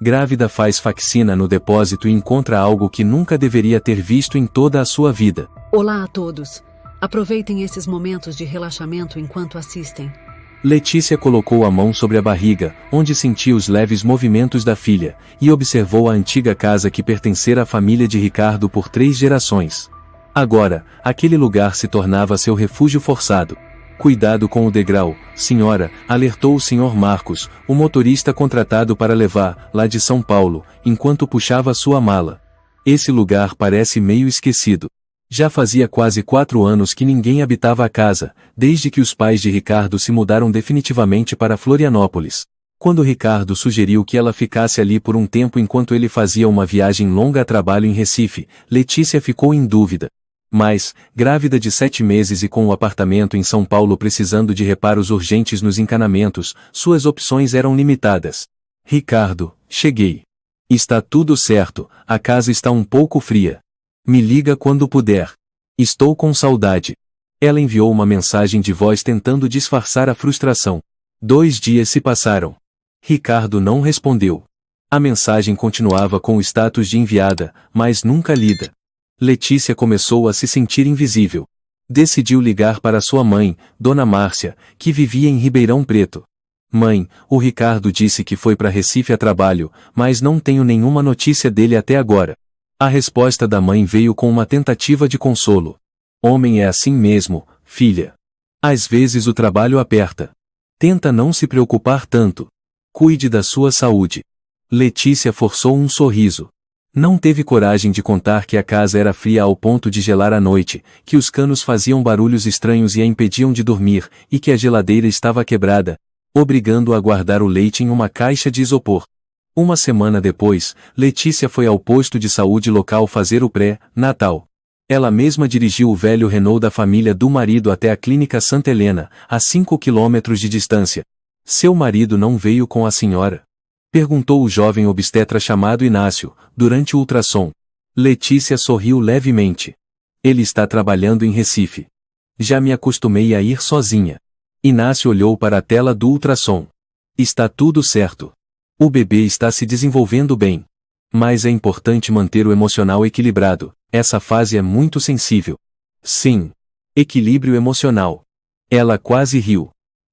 Grávida faz faxina no depósito e encontra algo que nunca deveria ter visto em toda a sua vida. Olá a todos. Aproveitem esses momentos de relaxamento enquanto assistem. Letícia colocou a mão sobre a barriga, onde sentia os leves movimentos da filha, e observou a antiga casa que pertencera à família de Ricardo por 3 gerações. Agora, aquele lugar se tornava seu refúgio forçado. Cuidado com o degrau, senhora, alertou o Sr. Marcos, o motorista contratado para levar, lá de São Paulo, enquanto puxava sua mala. Esse lugar parece meio esquecido. Já fazia quase 4 anos que ninguém habitava a casa, desde que os pais de Ricardo se mudaram definitivamente para Florianópolis. Quando Ricardo sugeriu que ela ficasse ali por um tempo enquanto ele fazia uma viagem longa a trabalho em Recife, Letícia ficou em dúvida. Mas, grávida de 7 meses e com o apartamento em São Paulo precisando de reparos urgentes nos encanamentos, suas opções eram limitadas. Ricardo, cheguei. Está tudo certo, a casa está um pouco fria. Me liga quando puder. Estou com saudade. Ela enviou uma mensagem de voz tentando disfarçar a frustração. 2 dias se passaram. Ricardo não respondeu. A mensagem continuava com o status de enviada, mas nunca lida. Letícia começou a se sentir invisível. Decidiu ligar para sua mãe, Dona Márcia, que vivia em Ribeirão Preto. Mãe, o Ricardo disse que foi para Recife a trabalho, mas não tenho nenhuma notícia dele até agora. A resposta da mãe veio com uma tentativa de consolo. Homem é assim mesmo, filha. Às vezes o trabalho aperta. Tenta não se preocupar tanto. Cuide da sua saúde. Letícia forçou um sorriso. Não teve coragem de contar que a casa era fria ao ponto de gelar à noite, que os canos faziam barulhos estranhos e a impediam de dormir, e que a geladeira estava quebrada, obrigando-a a guardar o leite em uma caixa de isopor. Uma semana depois, Letícia foi ao posto de saúde local fazer o pré-natal. Ela mesma dirigiu o velho Renault da família do marido até a clínica Santa Helena, a 5 quilômetros de distância. Seu marido não veio com a senhora? Perguntou o jovem obstetra chamado Inácio, durante o ultrassom. Letícia sorriu levemente. Ele está trabalhando em Recife. Já me acostumei a ir sozinha. Inácio olhou para a tela do ultrassom. Está tudo certo. O bebê está se desenvolvendo bem. Mas é importante manter o emocional equilibrado, essa fase é muito sensível. Sim. Equilíbrio emocional. Ela quase riu.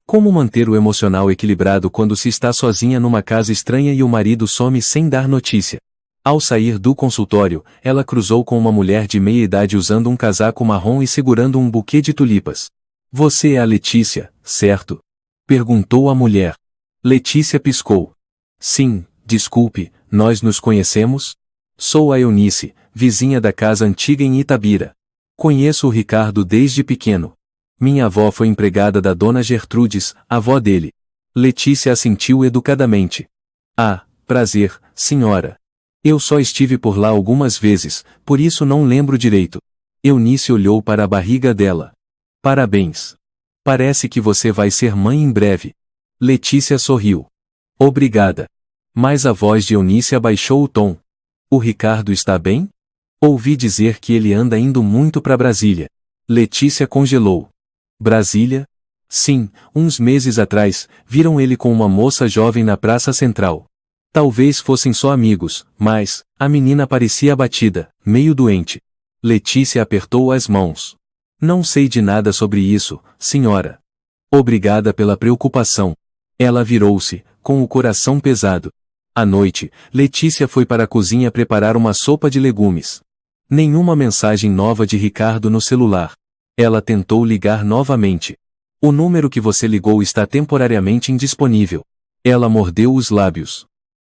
Como manter o emocional equilibrado quando se está sozinha numa casa estranha e o marido some sem dar notícia? Ao sair do consultório, ela cruzou com uma mulher de meia idade usando um casaco marrom e segurando um buquê de tulipas. Você é a Letícia, certo? Perguntou a mulher. Letícia piscou. Sim, desculpe, nós nos conhecemos? Sou a Eunice, vizinha da casa antiga em Itabira. Conheço o Ricardo desde pequeno. Minha avó foi empregada da dona Gertrudes, avó dele. Letícia assentiu educadamente. Ah, prazer, senhora. Eu só estive por lá algumas vezes, por isso não lembro direito. Eunice olhou para a barriga dela. Parabéns. Parece que você vai ser mãe em breve. Letícia sorriu. Obrigada. Mas a voz de Eunice abaixou o tom. O Ricardo está bem? Ouvi dizer que ele anda indo muito para Brasília. Letícia congelou. Brasília? Sim, uns meses atrás, viram ele com uma moça jovem na Praça Central. Talvez fossem só amigos, mas, a menina parecia abatida, meio doente. Letícia apertou as mãos. Não sei de nada sobre isso, senhora. Obrigada pela preocupação. Ela virou-se, com o coração pesado. À noite, Letícia foi para a cozinha preparar uma sopa de legumes. Nenhuma mensagem nova de Ricardo no celular. Ela tentou ligar novamente. O número que você ligou está temporariamente indisponível. Ela mordeu os lábios.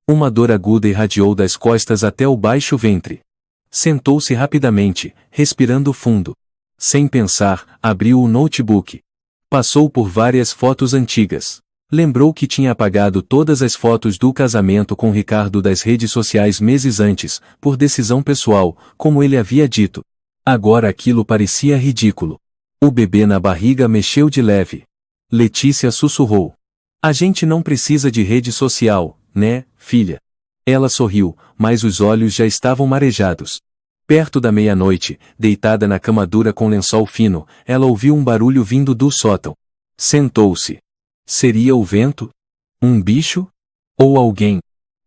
Uma dor aguda irradiou das costas até o baixo ventre. Sentou-se rapidamente, respirando fundo. Sem pensar, abriu o notebook. Passou por várias fotos antigas. Lembrou que tinha apagado todas as fotos do casamento com Ricardo das redes sociais meses antes, por decisão pessoal, como ele havia dito. Agora aquilo parecia ridículo. O bebê na barriga mexeu de leve. Letícia sussurrou. A gente não precisa de rede social, né, filha? Ela sorriu, mas os olhos já estavam marejados. Perto da meia-noite, deitada na cama dura com lençol fino, ela ouviu um barulho vindo do sótão. Sentou-se. Seria o vento? Um bicho? Ou alguém?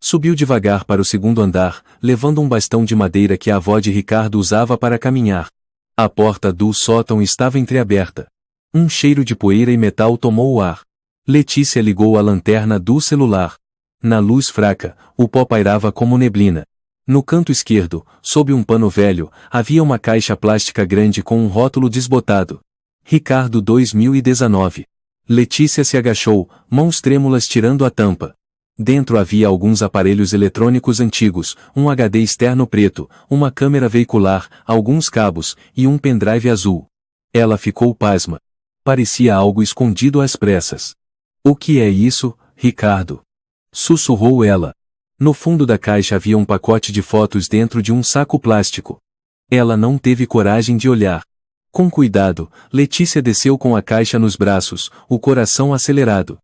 Subiu devagar para o segundo andar, levando um bastão de madeira que a avó de Ricardo usava para caminhar. A porta do sótão estava entreaberta. Um cheiro de poeira e metal tomou o ar. Letícia ligou a lanterna do celular. Na luz fraca, o pó pairava como neblina. No canto esquerdo, sob um pano velho, havia uma caixa plástica grande com um rótulo desbotado. Ricardo 2019. Letícia se agachou, mãos trêmulas tirando a tampa. Dentro havia alguns aparelhos eletrônicos antigos, um HD externo preto, uma câmera veicular, alguns cabos, e um pendrive azul. Ela ficou pasma. Parecia algo escondido às pressas. O que é isso, Ricardo? Sussurrou ela. No fundo da caixa havia um pacote de fotos dentro de um saco plástico. Ela não teve coragem de olhar. Com cuidado, Letícia desceu com a caixa nos braços, o coração acelerado.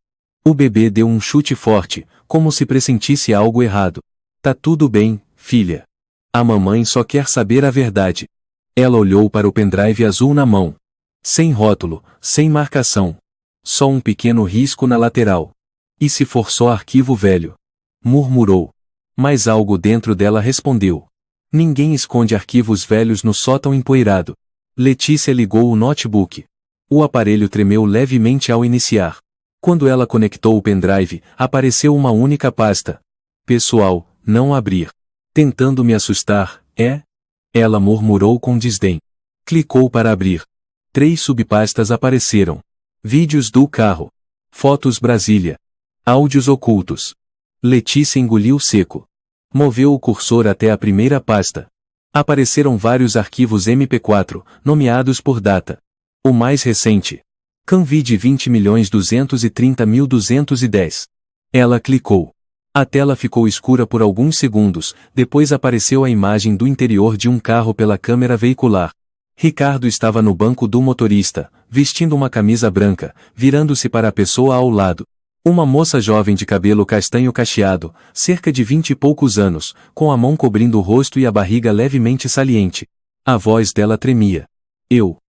O bebê deu um chute forte, como se pressentisse algo errado. Tá tudo bem, filha. A mamãe só quer saber a verdade. Ela olhou para o pendrive azul na mão. Sem rótulo, sem marcação. Só um pequeno risco na lateral. E se for só arquivo velho? Murmurou. Mas algo dentro dela respondeu. Ninguém esconde arquivos velhos no sótão empoeirado. Letícia ligou o notebook. O aparelho tremeu levemente ao iniciar. Quando ela conectou o pendrive, apareceu uma única pasta. Pessoal, não abrir. Tentando me assustar, é? Ela murmurou com desdém. Clicou para abrir. 3 subpastas apareceram. Vídeos do carro. Fotos Brasília. Áudios ocultos. Letícia engoliu seco. Moveu o cursor até a primeira pasta. Apareceram vários arquivos MP4, nomeados por data. O mais recente. Canvid 20.230.210. Ela clicou. A tela ficou escura por alguns segundos, depois apareceu a imagem do interior de um carro pela câmera veicular. Ricardo estava no banco do motorista, vestindo uma camisa branca, virando-se para a pessoa ao lado. Uma moça jovem de cabelo castanho cacheado, cerca de 20 e poucos anos, com a mão cobrindo o rosto e a barriga levemente saliente. A voz dela tremia. Eu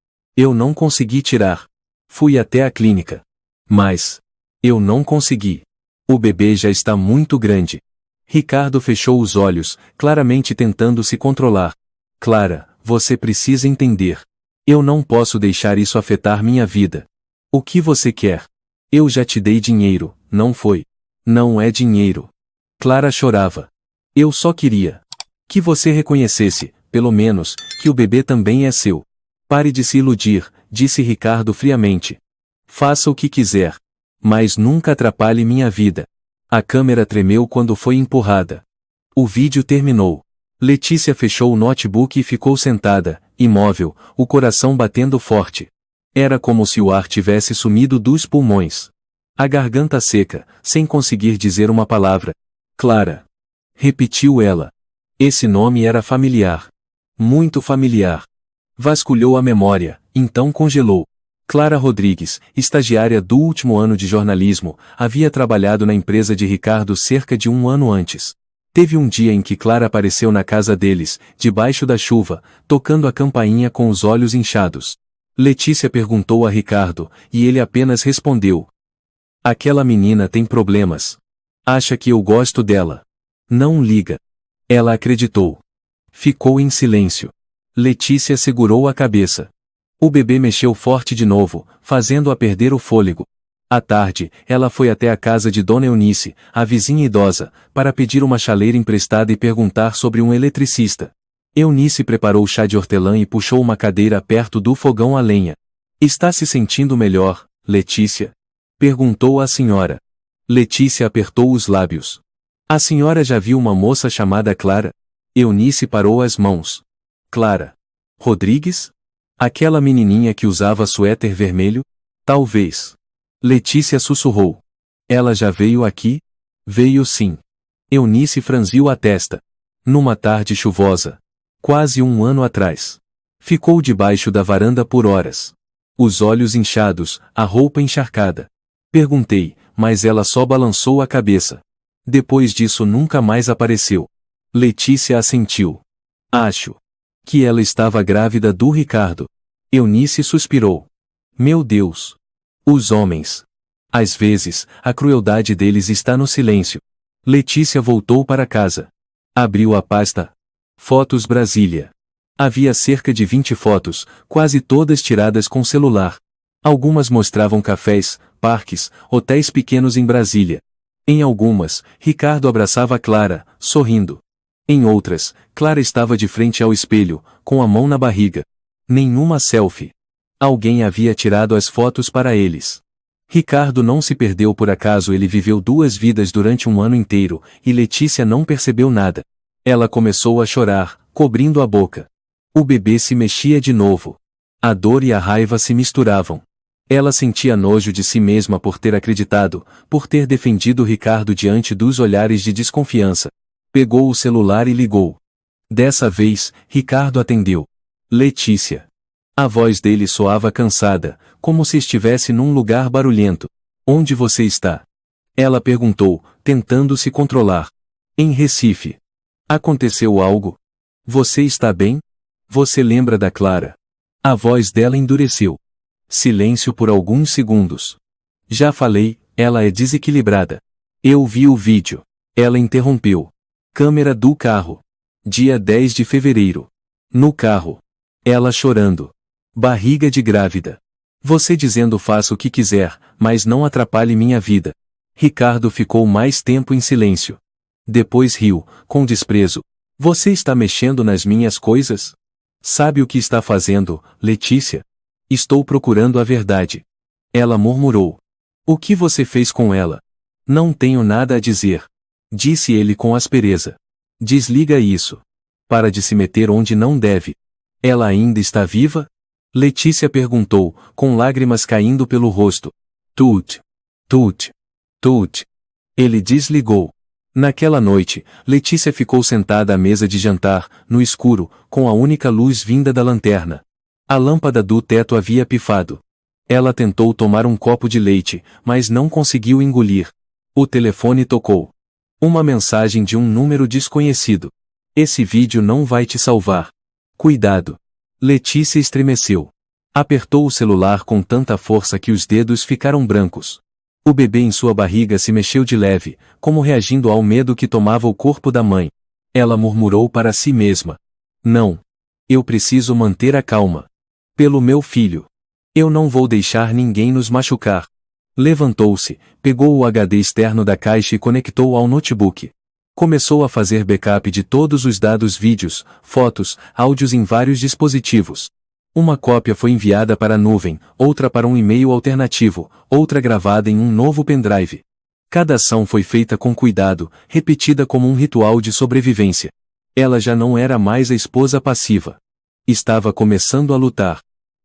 não consegui tirar. Fui até a clínica. Mas eu não consegui. O bebê já está muito grande. Ricardo fechou os olhos, claramente tentando se controlar. Clara, você precisa entender. Eu não posso deixar isso afetar minha vida. O que você quer? Eu já te dei dinheiro, não foi? Não é dinheiro. Clara chorava. Eu só queria que você reconhecesse, pelo menos, que o bebê também é seu. Pare de se iludir, disse Ricardo friamente. Faça o que quiser. Mas nunca atrapalhe minha vida. A câmera tremeu quando foi empurrada. O vídeo terminou. Letícia fechou o notebook e ficou sentada, imóvel, o coração batendo forte. Era como se o ar tivesse sumido dos pulmões. A garganta seca, sem conseguir dizer uma palavra. Clara. Repetiu ela. Esse nome era familiar. Muito familiar. Vasculhou a memória, então congelou. Clara Rodrigues, estagiária do último ano de jornalismo, havia trabalhado na empresa de Ricardo cerca de um ano antes. Teve um dia em que Clara apareceu na casa deles, debaixo da chuva, tocando a campainha com os olhos inchados. Letícia perguntou a Ricardo, e ele apenas respondeu. Aquela menina tem problemas. Acha que eu gosto dela. Não liga. Ela acreditou. Ficou em silêncio. Letícia segurou a cabeça. O bebê mexeu forte de novo, fazendo-a perder o fôlego. À tarde, ela foi até a casa de Dona Eunice, a vizinha idosa, para pedir uma chaleira emprestada e perguntar sobre um eletricista. Eunice preparou chá de hortelã e puxou uma cadeira perto do fogão a lenha. Está se sentindo melhor, Letícia? Perguntou a senhora. Letícia apertou os lábios. A senhora já viu uma moça chamada Clara? Eunice parou as mãos. Clara Rodrigues? Aquela menininha que usava suéter vermelho? Talvez. Letícia sussurrou. Ela já veio aqui? Veio sim. Eunice franziu a testa. Numa tarde chuvosa. Quase um ano atrás. Ficou debaixo da varanda por horas. Os olhos inchados, a roupa encharcada. Perguntei, mas ela só balançou a cabeça. Depois disso nunca mais apareceu. Letícia assentiu. Acho que ela estava grávida do Ricardo. Eunice suspirou. Meu Deus! Os homens! Às vezes, a crueldade deles está no silêncio. Letícia voltou para casa. Abriu a pasta. Fotos Brasília. Havia cerca de 20 fotos, quase todas tiradas com celular. Algumas mostravam cafés, parques, hotéis pequenos em Brasília. Em algumas, Ricardo abraçava Clara, sorrindo. Em outras, Clara estava de frente ao espelho, com a mão na barriga. Nenhuma selfie. Alguém havia tirado as fotos para eles. Ricardo não se perdeu por acaso, ele viveu duas vidas durante um ano inteiro, e Letícia não percebeu nada. Ela começou a chorar, cobrindo a boca. O bebê se mexia de novo. A dor e a raiva se misturavam. Ela sentia nojo de si mesma por ter acreditado, por ter defendido Ricardo diante dos olhares de desconfiança. Pegou o celular e ligou. Dessa vez, Ricardo atendeu. Letícia. A voz dele soava cansada, como se estivesse num lugar barulhento. Onde você está? Ela perguntou, tentando se controlar. Em Recife. Aconteceu algo? Você está bem? Você lembra da Clara? A voz dela endureceu. Silêncio por alguns segundos. Já falei, ela é desequilibrada. Eu vi o vídeo. Ela interrompeu. Câmera do carro. Dia 10 de fevereiro. No carro. Ela chorando. Barriga de grávida. Você dizendo faça o que quiser, mas não atrapalhe minha vida. Ricardo ficou mais tempo em silêncio. Depois riu, com desprezo. Você está mexendo nas minhas coisas? Sabe o que está fazendo, Letícia? Estou procurando a verdade. Ela murmurou. O que você fez com ela? Não tenho nada a dizer. Disse ele com aspereza. Desliga isso. Para de se meter onde não deve. Ela ainda está viva? Letícia perguntou, com lágrimas caindo pelo rosto. Tut. Tut. Tut. Ele desligou. Naquela noite, Letícia ficou sentada à mesa de jantar, no escuro, com a única luz vinda da lanterna. A lâmpada do teto havia pifado. Ela tentou tomar um copo de leite, mas não conseguiu engolir. O telefone tocou. Uma mensagem de um número desconhecido. Esse vídeo não vai te salvar. Cuidado. Letícia estremeceu. Apertou o celular com tanta força que os dedos ficaram brancos. O bebê em sua barriga se mexeu de leve, como reagindo ao medo que tomava o corpo da mãe. Ela murmurou para si mesma. Não. Eu preciso manter a calma. Pelo meu filho. Eu não vou deixar ninguém nos machucar. Levantou-se, pegou o HD externo da caixa e conectou ao notebook. Começou a fazer backup de todos os dados, vídeos, fotos, áudios em vários dispositivos. Uma cópia foi enviada para a nuvem, outra para um e-mail alternativo, outra gravada em um novo pendrive. Cada ação foi feita com cuidado, repetida como um ritual de sobrevivência. Ela já não era mais a esposa passiva. Estava começando a lutar.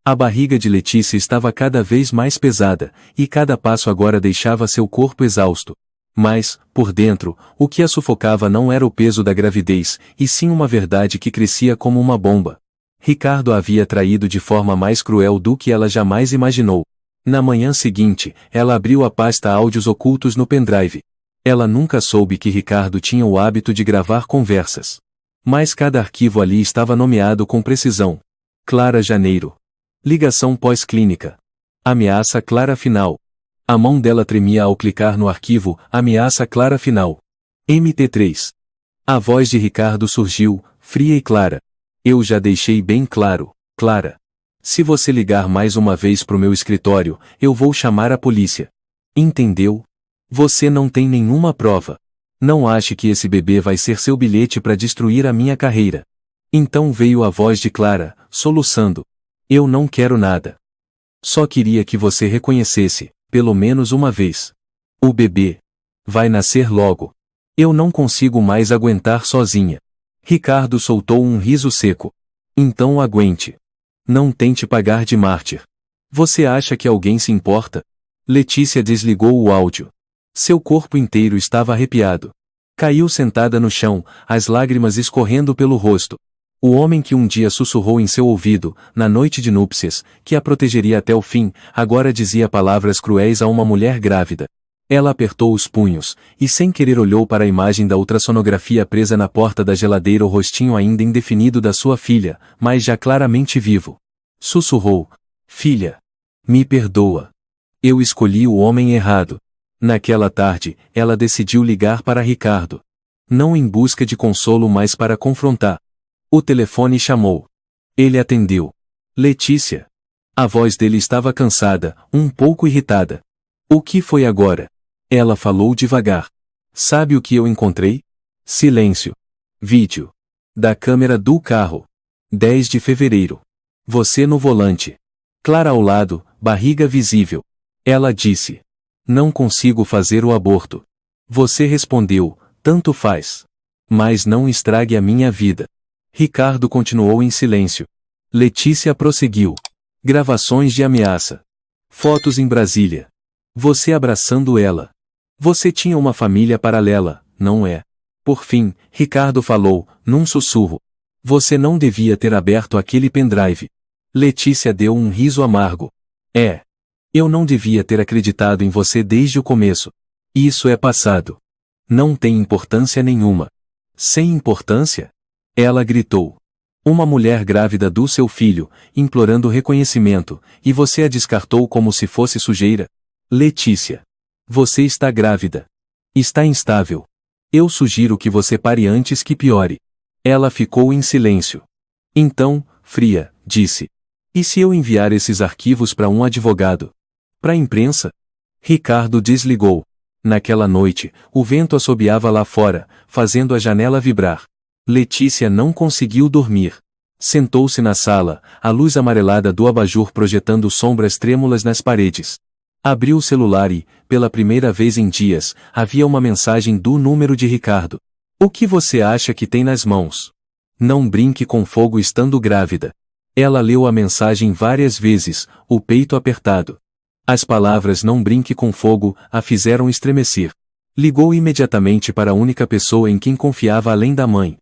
A barriga de Letícia estava cada vez mais pesada, e cada passo agora deixava seu corpo exausto. Mas, por dentro, o que a sufocava não era o peso da gravidez, e sim uma verdade que crescia como uma bomba. Ricardo a havia traído de forma mais cruel do que ela jamais imaginou. Na manhã seguinte, ela abriu a pasta áudios ocultos no pendrive. Ela nunca soube que Ricardo tinha o hábito de gravar conversas. Mas cada arquivo ali estava nomeado com precisão. Clara Janeiro. Ligação pós-clínica. Ameaça clara final. A mão dela tremia ao clicar no arquivo Ameaça clara final. MT3. A voz de Ricardo surgiu, fria e clara. Eu já deixei bem claro, Clara. Se você ligar mais uma vez pro meu escritório, eu vou chamar a polícia. Entendeu? Você não tem nenhuma prova. Não ache que esse bebê vai ser seu bilhete para destruir a minha carreira. Então veio a voz de Clara, soluçando. Eu não quero nada. Só queria que você reconhecesse, pelo menos uma vez. O bebê vai nascer logo. Eu não consigo mais aguentar sozinha. Ricardo soltou um riso seco. Então aguente. Não tente pagar de mártir. Você acha que alguém se importa? Letícia desligou o áudio. Seu corpo inteiro estava arrepiado. Caiu sentada no chão, as lágrimas escorrendo pelo rosto. O homem que um dia sussurrou em seu ouvido, na noite de núpcias, que a protegeria até o fim, agora dizia palavras cruéis a uma mulher grávida. Ela apertou os punhos, e sem querer olhou para a imagem da ultrassonografia presa na porta da geladeira, o rostinho ainda indefinido da sua filha, mas já claramente vivo. Sussurrou. Filha. Me perdoa. Eu escolhi o homem errado. Naquela tarde, ela decidiu ligar para Ricardo. Não em busca de consolo, mas para confrontar. O telefone chamou. Ele atendeu. Letícia. A voz dele estava cansada, um pouco irritada. O que foi agora? Ela falou devagar. Sabe o que eu encontrei? Silêncio. Vídeo. Da câmera do carro. 10 de fevereiro. Você no volante. Clara ao lado, barriga visível. Ela disse. Não consigo fazer o aborto. Você respondeu, tanto faz. Mas não estrague a minha vida. Ricardo continuou em silêncio. Letícia prosseguiu. Gravações de ameaça. Fotos em Brasília. Você abraçando ela. Você tinha uma família paralela, não é? Por fim, Ricardo falou, num sussurro. Você não devia ter aberto aquele pendrive. Letícia deu um riso amargo. Eu não devia ter acreditado em você desde o começo. Isso é passado. Não tem importância nenhuma. Sem importância? Ela gritou. Uma mulher grávida do seu filho, implorando reconhecimento, e você a descartou como se fosse sujeira? Letícia. Você está grávida. Está instável. Eu sugiro que você pare antes que piore. Ela ficou em silêncio. Então, fria, disse. E se eu enviar esses arquivos para um advogado? Para a imprensa? Ricardo desligou. Naquela noite, o vento assobiava lá fora, fazendo a janela vibrar. Letícia não conseguiu dormir. Sentou-se na sala, a luz amarelada do abajur projetando sombras trêmulas nas paredes. Abriu o celular e, pela primeira vez em dias, havia uma mensagem do número de Ricardo. O que você acha que tem nas mãos? Não brinque com fogo estando grávida. Ela leu a mensagem várias vezes, o peito apertado. As palavras "não brinque com fogo" a fizeram estremecer. Ligou imediatamente para a única pessoa em quem confiava além da mãe.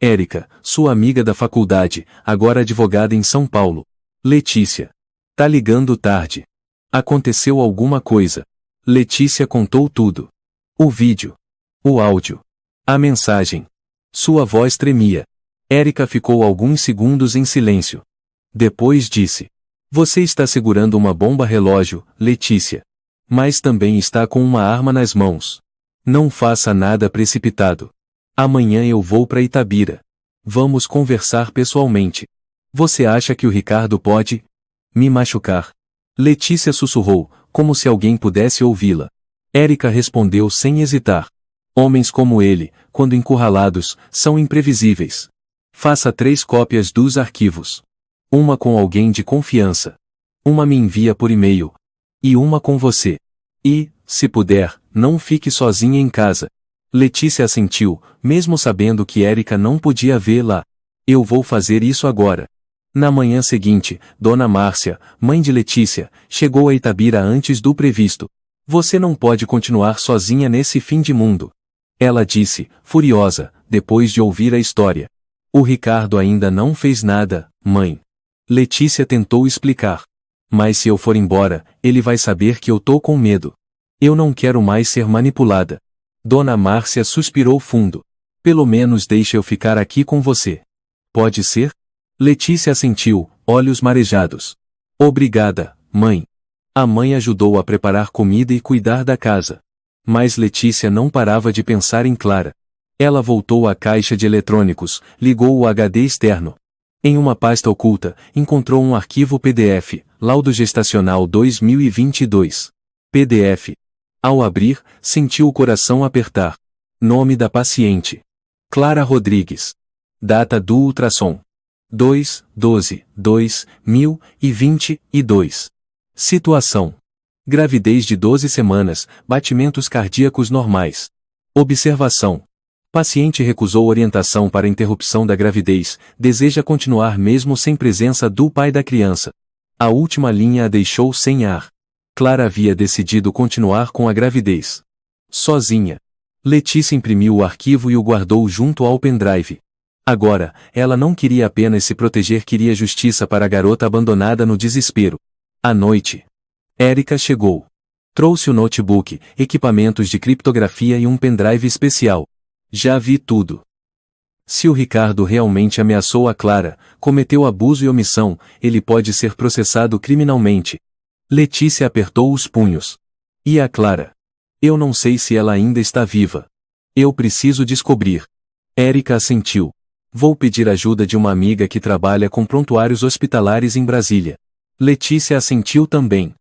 Érica, sua amiga da faculdade, agora advogada em São Paulo. Letícia. Tá ligando tarde. Aconteceu alguma coisa. Letícia contou tudo. O vídeo. O áudio. A mensagem. Sua voz tremia. Érica ficou alguns segundos em silêncio. Depois disse. Você está segurando uma bomba relógio, Letícia. Mas também está com uma arma nas mãos. Não faça nada precipitado. Amanhã eu vou para Itabira. Vamos conversar pessoalmente. Você acha que o Ricardo pode me machucar? Letícia sussurrou, como se alguém pudesse ouvi-la. Érica respondeu sem hesitar. Homens como ele, quando encurralados, são imprevisíveis. Faça 3 cópias dos arquivos. Uma com alguém de confiança. Uma me envia por e-mail. E uma com você. E, se puder, não fique sozinha em casa. Letícia assentiu, mesmo sabendo que Érica não podia vê-la. Eu vou fazer isso agora. Na manhã seguinte, Dona Márcia, mãe de Letícia, chegou a Itabira antes do previsto. Você não pode continuar sozinha nesse fim de mundo. Ela disse, furiosa, depois de ouvir a história. O Ricardo ainda não fez nada, mãe. Letícia tentou explicar. Mas se eu for embora, ele vai saber que eu tô com medo. Eu não quero mais ser manipulada. Dona Márcia suspirou fundo. Pelo menos deixe eu ficar aqui com você. Pode ser? Letícia assentiu, olhos marejados. Obrigada, mãe. A mãe ajudou a preparar comida e cuidar da casa. Mas Letícia não parava de pensar em Clara. Ela voltou à caixa de eletrônicos, ligou o HD externo. Em uma pasta oculta, encontrou um arquivo PDF, Laudo Gestacional 2022. PDF. Ao abrir, sentiu o coração apertar. Nome da paciente. Clara Rodrigues. Data do ultrassom. 2/12/2022. Situação. Gravidez de 12 semanas, batimentos cardíacos normais. Observação. Paciente recusou orientação para interrupção da gravidez, deseja continuar mesmo sem presença do pai da criança. A última linha a deixou sem ar. Clara havia decidido continuar com a gravidez. Sozinha. Letícia imprimiu o arquivo e o guardou junto ao pendrive. Agora, ela não queria apenas se proteger, queria justiça para a garota abandonada no desespero. À noite. Érica chegou. Trouxe o notebook, equipamentos de criptografia e um pendrive especial. Já vi tudo. Se o Ricardo realmente ameaçou a Clara, cometeu abuso e omissão, ele pode ser processado criminalmente. Letícia apertou os punhos. E a Clara? Eu não sei se ela ainda está viva. Eu preciso descobrir. Érica assentiu. Vou pedir ajuda de uma amiga que trabalha com prontuários hospitalares em Brasília. Letícia assentiu também.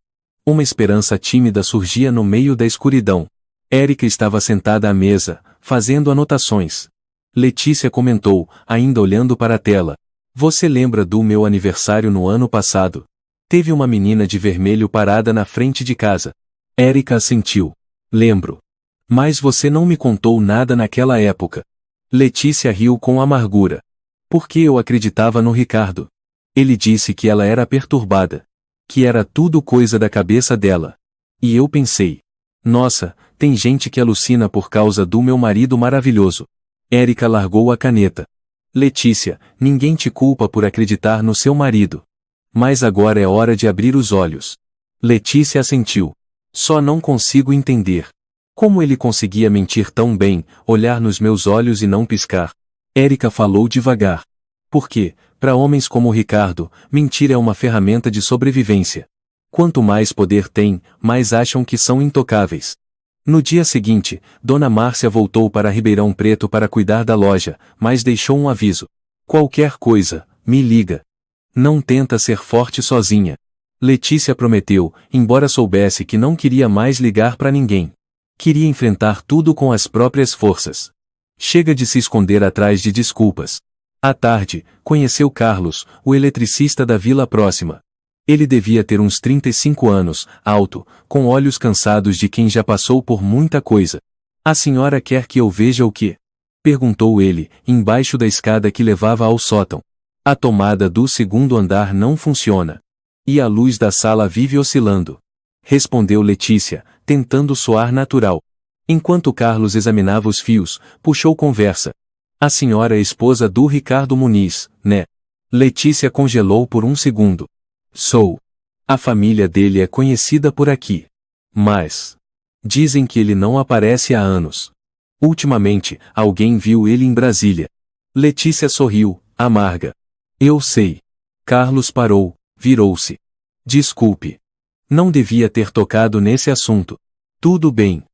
Uma esperança tímida surgia no meio da escuridão. Érica estava sentada à mesa, fazendo anotações. Letícia comentou, ainda olhando para a tela. Você lembra do meu aniversário no ano passado? Teve uma menina de vermelho parada na frente de casa. Érica assentiu. Lembro. Mas você não me contou nada naquela época. Letícia riu com amargura. Porque eu acreditava no Ricardo. Ele disse que ela era perturbada. Que era tudo coisa da cabeça dela. E eu pensei. Nossa, tem gente que alucina por causa do meu marido maravilhoso. Érica largou a caneta. Letícia, ninguém te culpa por acreditar no seu marido. Mas agora é hora de abrir os olhos. Letícia assentiu. Só não consigo entender. Como ele conseguia mentir tão bem, olhar nos meus olhos e não piscar? Érica falou devagar. Porque, para homens como Ricardo, mentir é uma ferramenta de sobrevivência. Quanto mais poder têm, mais acham que são intocáveis. No dia seguinte, Dona Márcia voltou para Ribeirão Preto para cuidar da loja, mas deixou um aviso. Qualquer coisa, me liga. Não tenta ser forte sozinha. Letícia prometeu, embora soubesse que não queria mais ligar para ninguém. Queria enfrentar tudo com as próprias forças. Chega de se esconder atrás de desculpas. À tarde, conheceu Carlos, o eletricista da vila próxima. Ele devia ter uns 35 anos, alto, com olhos cansados de quem já passou por muita coisa. A senhora quer que eu veja o quê? Perguntou ele, embaixo da escada que levava ao sótão. A tomada do segundo andar não funciona. E a luz da sala vive oscilando. Respondeu Letícia, tentando soar natural. Enquanto Carlos examinava os fios, puxou conversa. A senhora é esposa do Ricardo Muniz, né? Letícia congelou por um segundo. Sou. A família dele é conhecida por aqui. Mas dizem que ele não aparece há anos. Ultimamente, alguém viu ele em Brasília. Letícia sorriu, amarga. Eu sei. Carlos parou, virou-se. Desculpe. Não devia ter tocado nesse assunto. Tudo bem.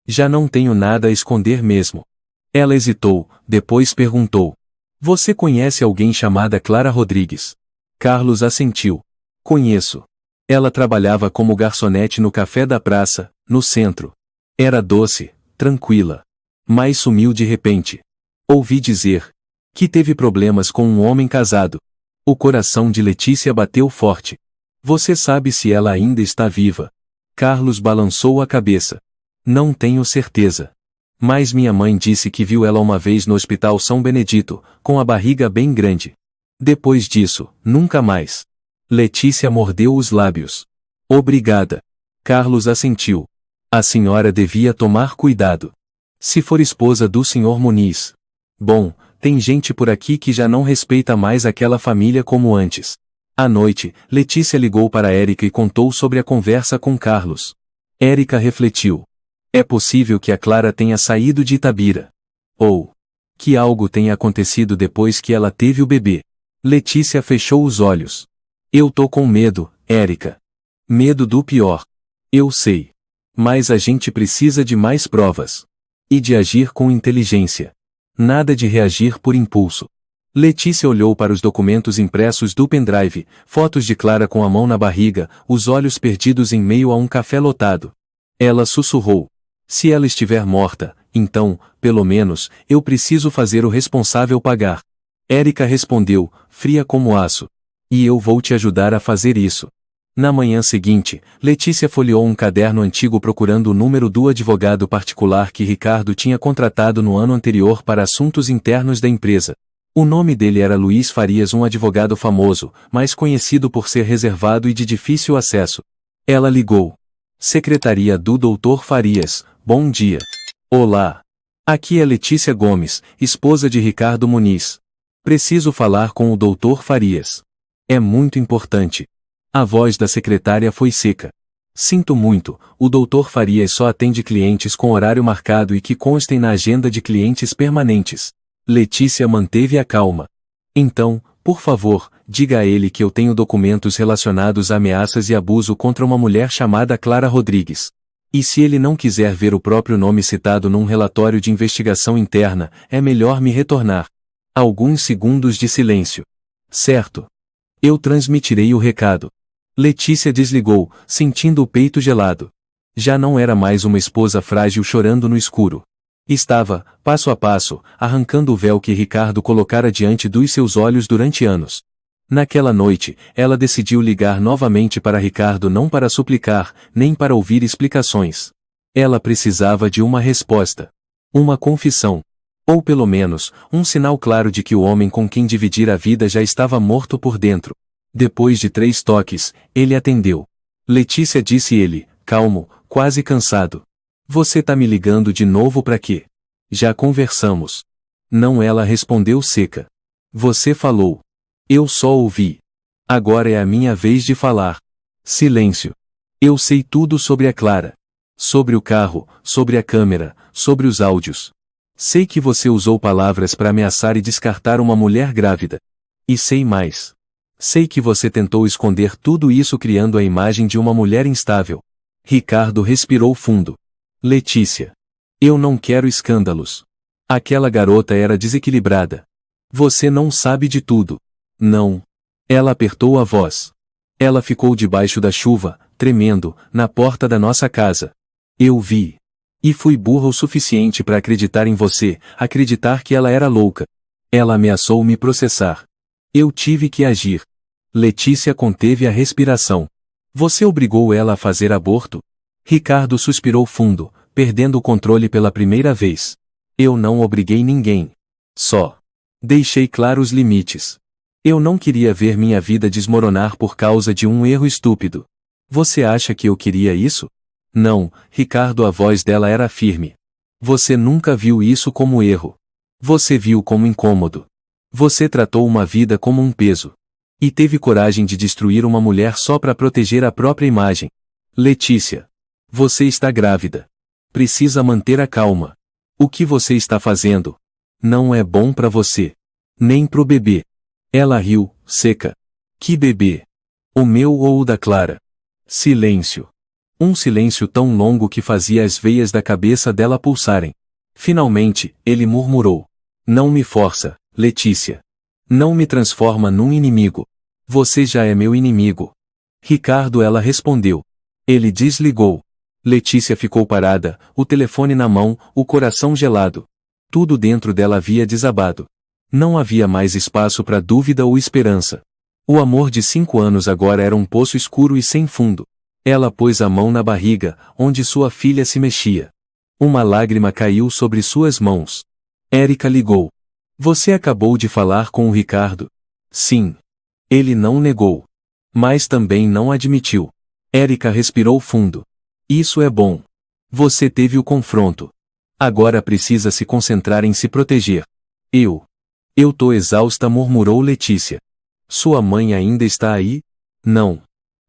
Já não tenho nada a esconder mesmo. Ela hesitou, depois perguntou. Você conhece alguém chamada Clara Rodrigues? Carlos assentiu. Conheço. Ela trabalhava como garçonete no café da praça, no centro. Era doce, tranquila. Mas sumiu de repente. Ouvi dizer que teve problemas com um homem casado. O coração de Letícia bateu forte. Você sabe se ela ainda está viva? Carlos balançou a cabeça. Não tenho certeza. Mas minha mãe disse que viu ela uma vez no Hospital São Benedito, com a barriga bem grande. Depois disso, nunca mais. Letícia mordeu os lábios. Obrigada. Carlos assentiu. A senhora devia tomar cuidado. Se for esposa do Sr. Muniz. Bom, tem gente por aqui que já não respeita mais aquela família como antes. À noite, Letícia ligou para Érica e contou sobre a conversa com Carlos. Érica refletiu. É possível que a Clara tenha saído de Itabira. Ou que algo tenha acontecido depois que ela teve o bebê. Letícia fechou os olhos. Eu tô com medo, Érica. Medo do pior. Eu sei. Mas a gente precisa de mais provas. E de agir com inteligência. Nada de reagir por impulso. Letícia olhou para os documentos impressos do pendrive, fotos de Clara com a mão na barriga, os olhos perdidos em meio a um café lotado. Ela sussurrou. Se ela estiver morta, então, pelo menos, eu preciso fazer o responsável pagar. Érica respondeu, fria como aço. E eu vou te ajudar a fazer isso. Na manhã seguinte, Letícia folheou um caderno antigo procurando o número do advogado particular que Ricardo tinha contratado no ano anterior para assuntos internos da empresa. O nome dele era Luiz Farias, um advogado famoso, mas conhecido por ser reservado e de difícil acesso. Ela ligou. Secretaria do Dr. Farias, bom dia. Olá. Aqui é Letícia Gomes, esposa de Ricardo Muniz. Preciso falar com o Dr. Farias. É muito importante. A voz da secretária foi seca. Sinto muito, o Dr. Farias só atende clientes com horário marcado e que constem na agenda de clientes permanentes. Letícia manteve a calma. Então, por favor, diga a ele que eu tenho documentos relacionados a ameaças e abuso contra uma mulher chamada Clara Rodrigues. E se ele não quiser ver o próprio nome citado num relatório de investigação interna, é melhor me retornar. Alguns segundos de silêncio. Certo. Eu transmitirei o recado. Letícia desligou, sentindo o peito gelado. Já não era mais uma esposa frágil chorando no escuro. Estava, passo a passo, arrancando o véu que Ricardo colocara diante dos seus olhos durante anos. Naquela noite, ela decidiu ligar novamente para Ricardo não para suplicar, nem para ouvir explicações. Ela precisava de uma resposta. Uma confissão. Ou pelo menos, um sinal claro de que o homem com quem dividir a vida já estava morto por dentro. Depois de 3 toques, ele atendeu. Letícia, disse ele, calmo, quase cansado. Você tá me ligando de novo pra quê? Já conversamos. Não, ela respondeu seca. Você falou. Eu só ouvi. Agora é a minha vez de falar. Silêncio. Eu sei tudo sobre a Clara. Sobre o carro, sobre a câmera, sobre os áudios. Sei que você usou palavras para ameaçar e descartar uma mulher grávida. E sei mais. Sei que você tentou esconder tudo isso criando a imagem de uma mulher instável. Ricardo respirou fundo. Letícia. Eu não quero escândalos. Aquela garota era desequilibrada. Você não sabe de tudo. Não. Ela apertou a voz. Ela ficou debaixo da chuva, tremendo, na porta da nossa casa. Eu vi. E fui burra o suficiente para acreditar em você, acreditar que ela era louca. Ela ameaçou me processar. Eu tive que agir. Letícia conteve a respiração. Você obrigou ela a fazer aborto? Ricardo suspirou fundo, perdendo o controle pela primeira vez. Eu não obriguei ninguém. Só deixei claros os limites. Eu não queria ver minha vida desmoronar por causa de um erro estúpido. Você acha que eu queria isso? Não, Ricardo, a voz dela era firme. Você nunca viu isso como erro. Você viu como incômodo. Você tratou uma vida como um peso. E teve coragem de destruir uma mulher só para proteger a própria imagem. Letícia. Você está grávida. Precisa manter a calma. O que você está fazendo? Não é bom para você. Nem pro bebê. Ela riu, seca. Que bebê? O meu ou o da Clara? Silêncio. Um silêncio tão longo que fazia as veias da cabeça dela pulsarem. Finalmente, ele murmurou. Não me força, Letícia. Não me transforma num inimigo. Você já é meu inimigo. Ricardo, ela respondeu. Ele desligou. Letícia ficou parada, o telefone na mão, o coração gelado. Tudo dentro dela havia desabado. Não havia mais espaço para dúvida ou esperança. O amor de 5 anos agora era um poço escuro e sem fundo. Ela pôs a mão na barriga, onde sua filha se mexia. Uma lágrima caiu sobre suas mãos. Érica ligou. Você acabou de falar com o Ricardo? Sim. Ele não negou. Mas também não admitiu. Érica respirou fundo. Isso é bom. Você teve o confronto. Agora precisa se concentrar em se proteger. Eu tô exausta, murmurou Letícia. Sua mãe ainda está aí? Não.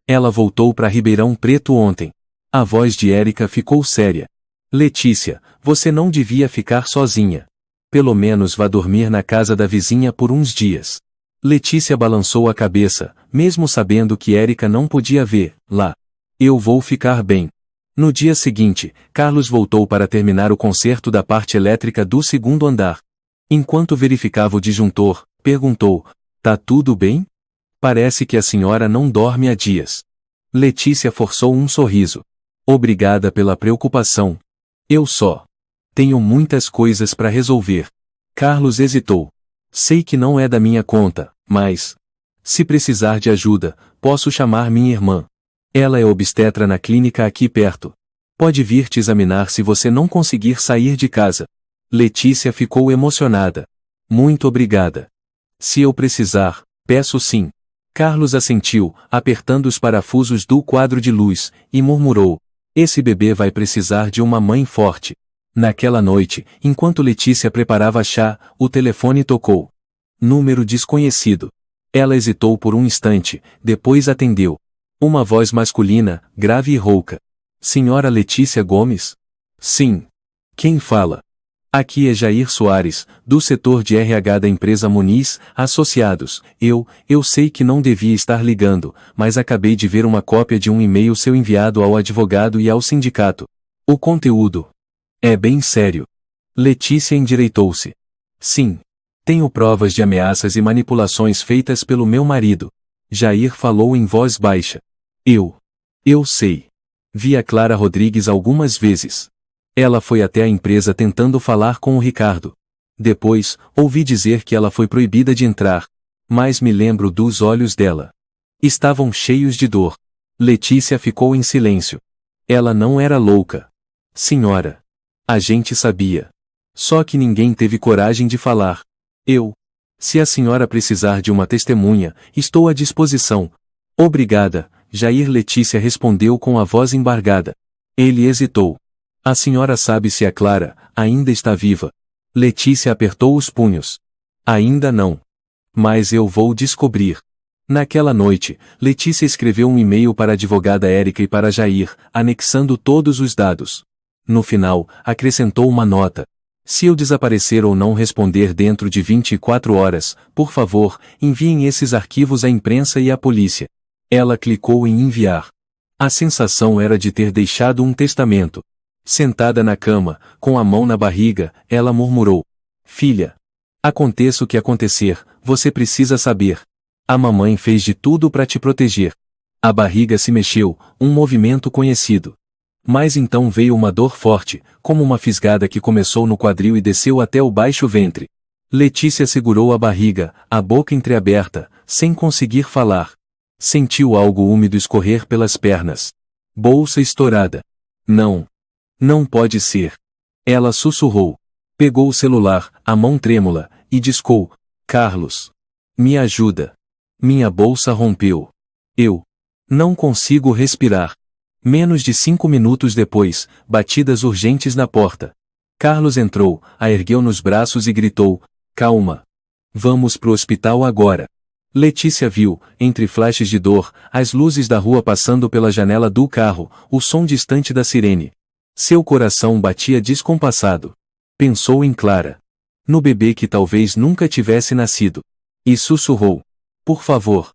Ela voltou para Ribeirão Preto ontem. A voz de Érica ficou séria. Letícia, você não devia ficar sozinha. Pelo menos vá dormir na casa da vizinha por uns dias. Letícia balançou a cabeça, mesmo sabendo que Érica não podia ver, lá. Eu vou ficar bem. No dia seguinte, Carlos voltou para terminar o conserto da parte elétrica do 2º andar. Enquanto verificava o disjuntor, perguntou, tá tudo bem? Parece que a senhora não dorme há dias. Letícia forçou um sorriso. Obrigada pela preocupação. Eu só tenho muitas coisas para resolver. Carlos hesitou. Sei que não é da minha conta, mas se precisar de ajuda, posso chamar minha irmã. Ela é obstetra na clínica aqui perto. Pode vir te examinar se você não conseguir sair de casa. Letícia ficou emocionada. Muito obrigada. Se eu precisar, peço sim. Carlos assentiu, apertando os parafusos do quadro de luz, e murmurou. Esse bebê vai precisar de uma mãe forte. Naquela noite, enquanto Letícia preparava chá, o telefone tocou. Número desconhecido. Ela hesitou por um instante, depois atendeu. Uma voz masculina, grave e rouca. Senhora Letícia Gomes? Sim. Quem fala? Aqui é Jair Soares, do setor de RH da empresa Muniz Associados. Eu sei que não devia estar ligando, mas acabei de ver uma cópia de um e-mail seu enviado ao advogado e ao sindicato. O conteúdo é bem sério. Letícia endireitou-se. Sim. Tenho provas de ameaças e manipulações feitas pelo meu marido. Jair falou em voz baixa. Eu sei. Vi a Clara Rodrigues algumas vezes. Ela foi até a empresa tentando falar com o Ricardo. Depois, ouvi dizer que ela foi proibida de entrar. Mas me lembro dos olhos dela. Estavam cheios de dor. Letícia ficou em silêncio. Ela não era louca. Senhora. A gente sabia. Só que ninguém teve coragem de falar. Se a senhora precisar de uma testemunha, estou à disposição. Obrigada, Jair. Letícia respondeu com a voz embargada. Ele hesitou. A senhora sabe se a Clara ainda está viva? Letícia apertou os punhos. Ainda não. Mas eu vou descobrir. Naquela noite, Letícia escreveu um e-mail para a advogada Érica e para Jair, anexando todos os dados. No final, acrescentou uma nota. Se eu desaparecer ou não responder dentro de 24 horas, por favor, enviem esses arquivos à imprensa e à polícia. Ela clicou em enviar. A sensação era de ter deixado um testamento. Sentada na cama, com a mão na barriga, ela murmurou. Filha. Aconteça o que acontecer, você precisa saber. A mamãe fez de tudo para te proteger. A barriga se mexeu, um movimento conhecido. Mas então veio uma dor forte, como uma fisgada que começou no quadril e desceu até o baixo ventre. Letícia segurou a barriga, a boca entreaberta, sem conseguir falar. Sentiu algo úmido escorrer pelas pernas. Bolsa estourada. Não pode ser. Ela sussurrou. Pegou o celular, a mão trêmula, e discou. Carlos. Me ajuda. Minha bolsa rompeu. Eu não consigo respirar. Menos de 5 minutos depois, batidas urgentes na porta. Carlos entrou, a ergueu nos braços e gritou. Calma. Vamos pro hospital agora. Letícia viu, entre flashes de dor, as luzes da rua passando pela janela do carro, o som distante da sirene. Seu coração batia descompassado. Pensou em Clara. No bebê que talvez nunca tivesse nascido. E sussurrou. Por favor.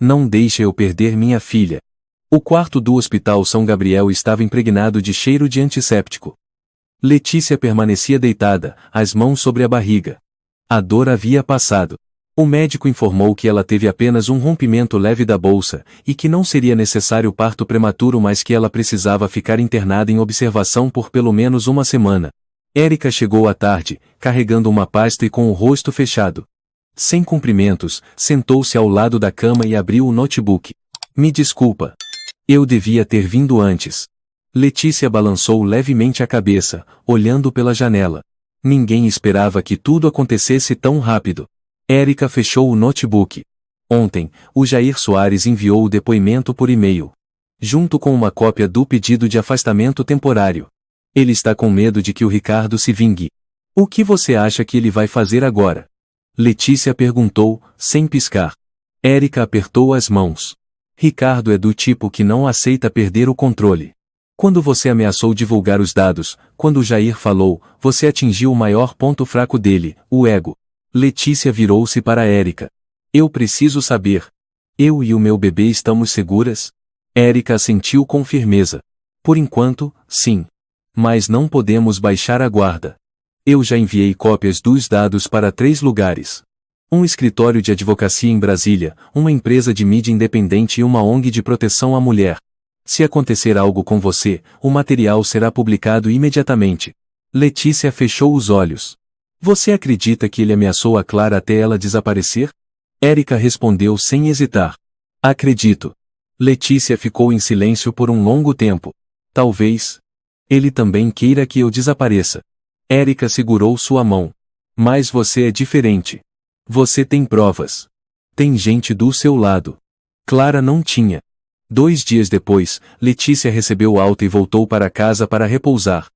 Não deixe eu perder minha filha. O quarto do Hospital São Gabriel estava impregnado de cheiro de antisséptico. Letícia permanecia deitada, as mãos sobre a barriga. A dor havia passado. O médico informou que ela teve apenas um rompimento leve da bolsa, e que não seria necessário parto prematuro, mas que ela precisava ficar internada em observação por pelo menos uma semana. Érica chegou à tarde, carregando uma pasta e com o rosto fechado. Sem cumprimentos, sentou-se ao lado da cama e abriu o notebook. Me desculpa. Eu devia ter vindo antes. Letícia balançou levemente a cabeça, olhando pela janela. Ninguém esperava que tudo acontecesse tão rápido. Érica fechou o notebook. Ontem, o Jair Soares enviou o depoimento por e-mail. Junto com uma cópia do pedido de afastamento temporário. Ele está com medo de que o Ricardo se vingue. O que você acha que ele vai fazer agora? Letícia perguntou, sem piscar. Érica apertou as mãos. Ricardo é do tipo que não aceita perder o controle. Quando você ameaçou divulgar os dados, quando o Jair falou, você atingiu o maior ponto fraco dele, o ego. Letícia virou-se para Érica. Eu preciso saber. Eu e o meu bebê estamos seguras? Érica assentiu com firmeza. Por enquanto, sim. Mas não podemos baixar a guarda. Eu já enviei cópias dos dados para 3 lugares. Um escritório de advocacia em Brasília, uma empresa de mídia independente e uma ONG de proteção à mulher. Se acontecer algo com você, o material será publicado imediatamente. Letícia fechou os olhos. Você acredita que ele ameaçou a Clara até ela desaparecer? Érica respondeu sem hesitar. Acredito. Letícia ficou em silêncio por um longo tempo. Talvez ele também queira que eu desapareça. Érica segurou sua mão. Mas você é diferente. Você tem provas. Tem gente do seu lado. Clara não tinha. 2 dias depois, Letícia recebeu alta e voltou para casa para repousar.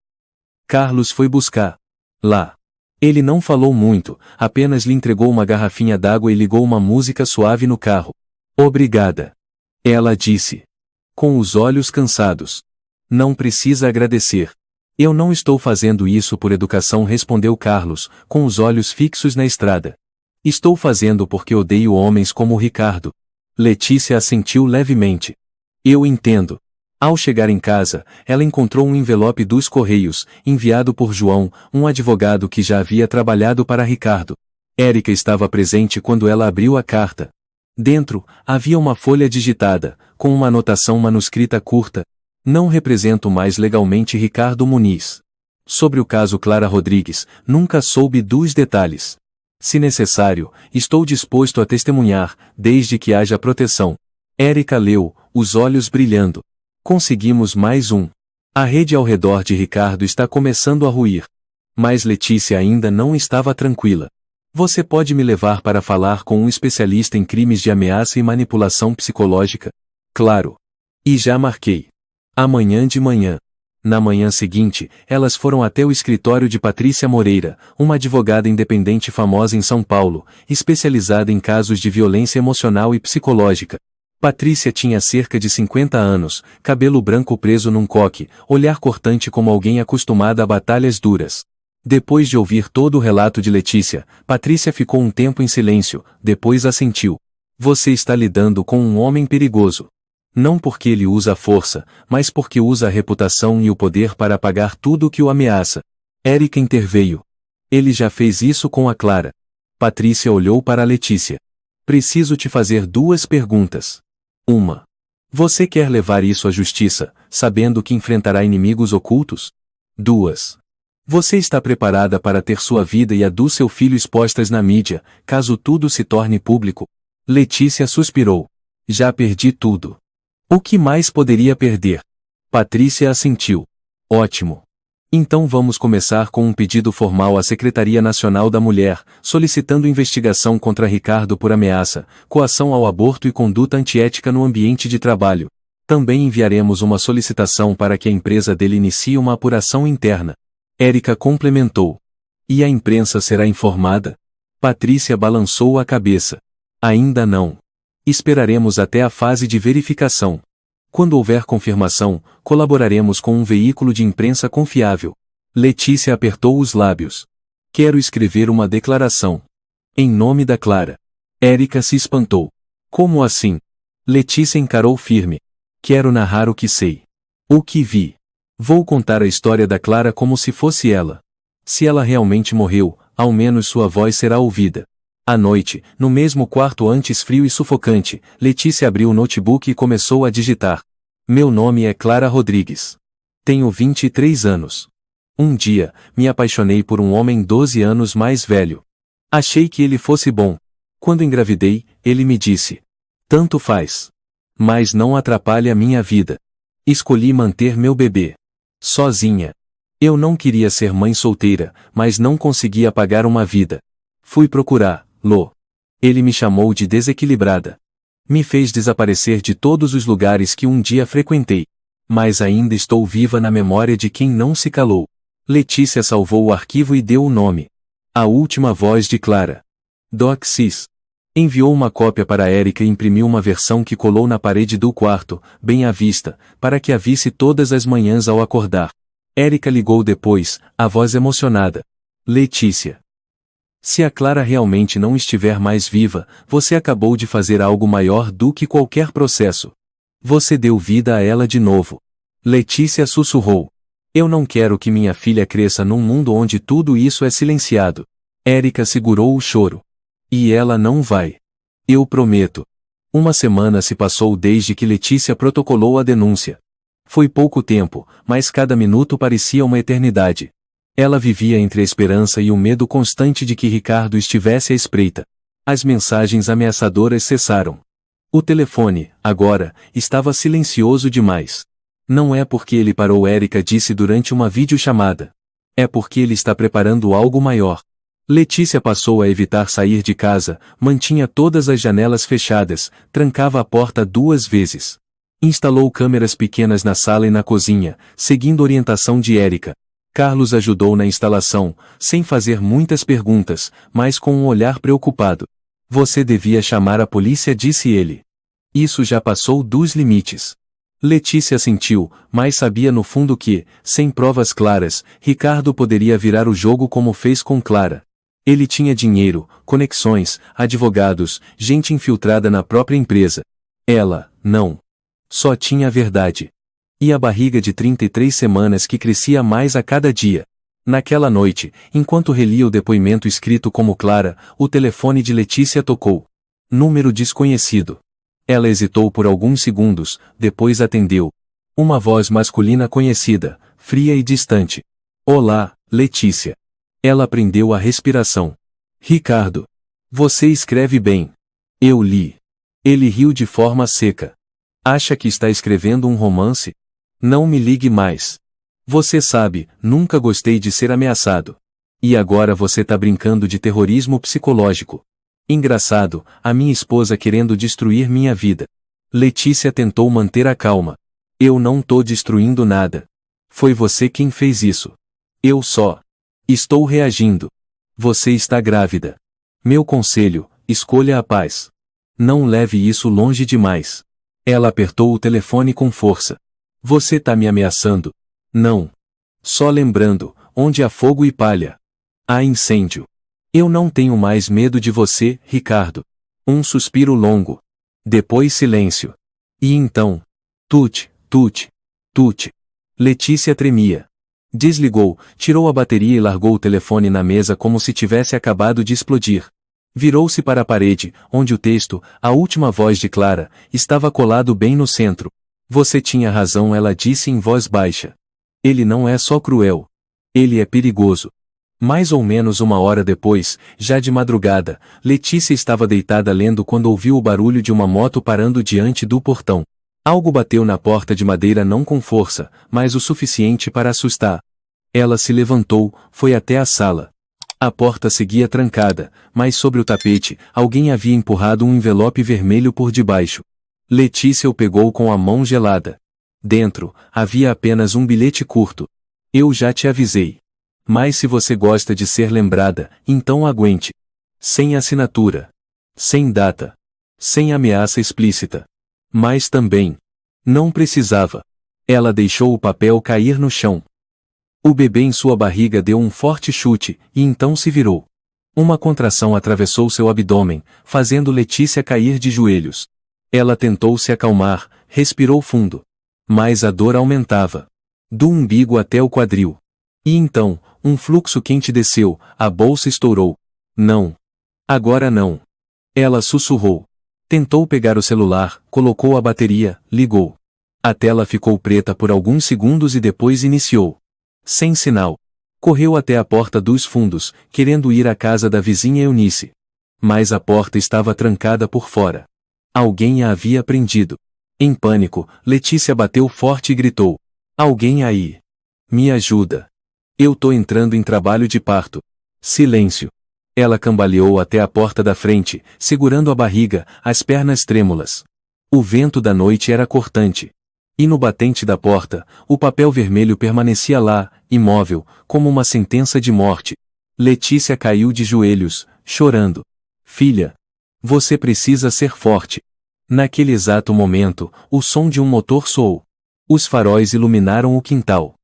Carlos foi buscar. Lá. Ele não falou muito, apenas lhe entregou uma garrafinha d'água e ligou uma música suave no carro. Obrigada. Ela disse. Com os olhos cansados. Não precisa agradecer. Eu não estou fazendo isso por educação, respondeu Carlos, com os olhos fixos na estrada. Estou fazendo porque odeio homens como o Ricardo. Letícia assentiu levemente. Eu entendo. Ao chegar em casa, ela encontrou um envelope dos Correios, enviado por João, um advogado que já havia trabalhado para Ricardo. Érica estava presente quando ela abriu a carta. Dentro, havia uma folha digitada, com uma anotação manuscrita curta. Não represento mais legalmente Ricardo Muniz. Sobre o caso Clara Rodrigues, nunca soube dos detalhes. Se necessário, estou disposto a testemunhar, desde que haja proteção. Érica leu, os olhos brilhando. Conseguimos mais um. A rede ao redor de Ricardo está começando a ruir. Mas Letícia ainda não estava tranquila. Você pode me levar para falar com um especialista em crimes de ameaça e manipulação psicológica? Claro. E já marquei. Amanhã de manhã. Na manhã seguinte, elas foram até o escritório de Patrícia Moreira, uma advogada independente famosa em São Paulo, especializada em casos de violência emocional e psicológica. Patrícia tinha cerca de 50 anos, cabelo branco preso num coque, olhar cortante como alguém acostumada a batalhas duras. Depois de ouvir todo o relato de Letícia, Patrícia ficou um tempo em silêncio, depois assentiu. Você está lidando com um homem perigoso. Não porque ele usa a força, mas porque usa a reputação e o poder para apagar tudo o que o ameaça. Érica interveio. Ele já fez isso com a Clara. Patrícia olhou para a Letícia. Preciso te fazer duas perguntas. 1. Você quer levar isso à justiça, sabendo que enfrentará inimigos ocultos? 2. Você está preparada para ter sua vida e a do seu filho expostas na mídia, caso tudo se torne público? Letícia suspirou. Já perdi tudo. O que mais poderia perder? Patrícia assentiu. Ótimo. Então vamos começar com um pedido formal à Secretaria Nacional da Mulher, solicitando investigação contra Ricardo por ameaça, coação ao aborto e conduta antiética no ambiente de trabalho. Também enviaremos uma solicitação para que a empresa dele inicie uma apuração interna. Érica complementou. E a imprensa será informada? Patrícia balançou a cabeça. Ainda não. Esperaremos até a fase de verificação. Quando houver confirmação, colaboraremos com um veículo de imprensa confiável. Letícia apertou os lábios. Quero escrever uma declaração. Em nome da Clara. Érica se espantou. Como assim? Letícia encarou firme. Quero narrar o que sei. O que vi. Vou contar a história da Clara como se fosse ela. Se ela realmente morreu, ao menos sua voz será ouvida. À noite, no mesmo quarto antes frio e sufocante, Letícia abriu o notebook e começou a digitar. Meu nome é Clara Rodrigues. Tenho 23 anos. Um dia, me apaixonei por um homem 12 anos mais velho. Achei que ele fosse bom. Quando engravidei, ele me disse: tanto faz. Mas não atrapalhe a minha vida. Escolhi manter meu bebê sozinha. Eu não queria ser mãe solteira, mas não conseguia pagar uma vida. Fui procurar Lô. Ele me chamou de desequilibrada. Me fez desaparecer de todos os lugares que um dia frequentei. Mas ainda estou viva na memória de quem não se calou. Letícia salvou o arquivo e deu o nome. A última voz de Clara. Doc Cis. Enviou uma cópia para Érica e imprimiu uma versão que colou na parede do quarto, bem à vista, para que a visse todas as manhãs ao acordar. Érica ligou depois, a voz emocionada. Letícia. Se a Clara realmente não estiver mais viva, você acabou de fazer algo maior do que qualquer processo. Você deu vida a ela de novo. Letícia sussurrou. Eu não quero que minha filha cresça num mundo onde tudo isso é silenciado. Érica segurou o choro. E ela não vai. Eu prometo. Uma semana se passou desde que Letícia protocolou a denúncia. Foi pouco tempo, mas cada minuto parecia uma eternidade. Ela vivia entre a esperança e o medo constante de que Ricardo estivesse à espreita. As mensagens ameaçadoras cessaram. O telefone, agora, estava silencioso demais. Não é porque ele parou, Érica disse durante uma videochamada. É porque ele está preparando algo maior. Letícia passou a evitar sair de casa, mantinha todas as janelas fechadas, trancava a porta 2 vezes. Instalou câmeras pequenas na sala e na cozinha, seguindo orientação de Érica. Carlos ajudou na instalação, sem fazer muitas perguntas, mas com um olhar preocupado. Você devia chamar a polícia, disse ele. Isso já passou dos limites. Letícia assentiu, mas sabia no fundo que, sem provas claras, Ricardo poderia virar o jogo como fez com Clara. Ele tinha dinheiro, conexões, advogados, gente infiltrada na própria empresa. Ela, não. Só tinha a verdade. E a barriga de 33 semanas que crescia mais a cada dia. Naquela noite, enquanto relia o depoimento escrito como Clara, o telefone de Letícia tocou. Número desconhecido. Ela hesitou por alguns segundos, depois atendeu. Uma voz masculina conhecida, fria e distante. Olá, Letícia. Ela prendeu a respiração. Ricardo. Você escreve bem. Eu li. Ele riu de forma seca. Acha que está escrevendo um romance? Não me ligue mais. Você sabe, nunca gostei de ser ameaçado. E agora você tá brincando de terrorismo psicológico. Engraçado, a minha esposa querendo destruir minha vida. Letícia tentou manter a calma. Eu não tô destruindo nada. Foi você quem fez isso. Eu só estou reagindo. Você está grávida. Meu conselho, escolha a paz. Não leve isso longe demais. Ela apertou o telefone com força. Você tá me ameaçando? Não. Só lembrando, onde há fogo e palha, há incêndio. Eu não tenho mais medo de você, Ricardo. Um suspiro longo. Depois silêncio. E então? Tut, tut, tut. Letícia tremia. Desligou, tirou a bateria e largou o telefone na mesa como se tivesse acabado de explodir. Virou-se para a parede, onde o texto, a última voz de Clara, estava colado bem no centro. Você tinha razão, ela disse em voz baixa. Ele não é só cruel. Ele é perigoso. Mais ou menos uma hora depois, já de madrugada, Letícia estava deitada lendo quando ouviu o barulho de uma moto parando diante do portão. Algo bateu na porta de madeira não com força, mas o suficiente para assustar. Ela se levantou, foi até a sala. A porta seguia trancada, mas sobre o tapete, alguém havia empurrado um envelope vermelho por debaixo. Letícia o pegou com a mão gelada. Dentro, havia apenas um bilhete curto. Eu já te avisei. Mas se você gosta de ser lembrada, então aguente. Sem assinatura. Sem data. Sem ameaça explícita. Mas também. Não precisava. Ela deixou o papel cair no chão. O bebê em sua barriga deu um forte chute, e então se virou. Uma contração atravessou seu abdômen, fazendo Letícia cair de joelhos. Ela tentou se acalmar, respirou fundo. Mas a dor aumentava. Do umbigo até o quadril. E então, um fluxo quente desceu, a bolsa estourou. Não. Agora não. Ela sussurrou. Tentou pegar o celular, colocou a bateria, ligou. A tela ficou preta por alguns segundos e depois iniciou. Sem sinal. Correu até a porta dos fundos, querendo ir à casa da vizinha Eunice. Mas a porta estava trancada por fora. Alguém a havia prendido. Em pânico, Letícia bateu forte e gritou. Alguém aí. Me ajuda. Eu tô entrando em trabalho de parto. Silêncio. Ela cambaleou até a porta da frente, segurando a barriga, as pernas trêmulas. O vento da noite era cortante. E no batente da porta, o papel vermelho permanecia lá, imóvel, como uma sentença de morte. Letícia caiu de joelhos, chorando. Filha. Você precisa ser forte. Naquele exato momento, o som de um motor soou. Os faróis iluminaram o quintal.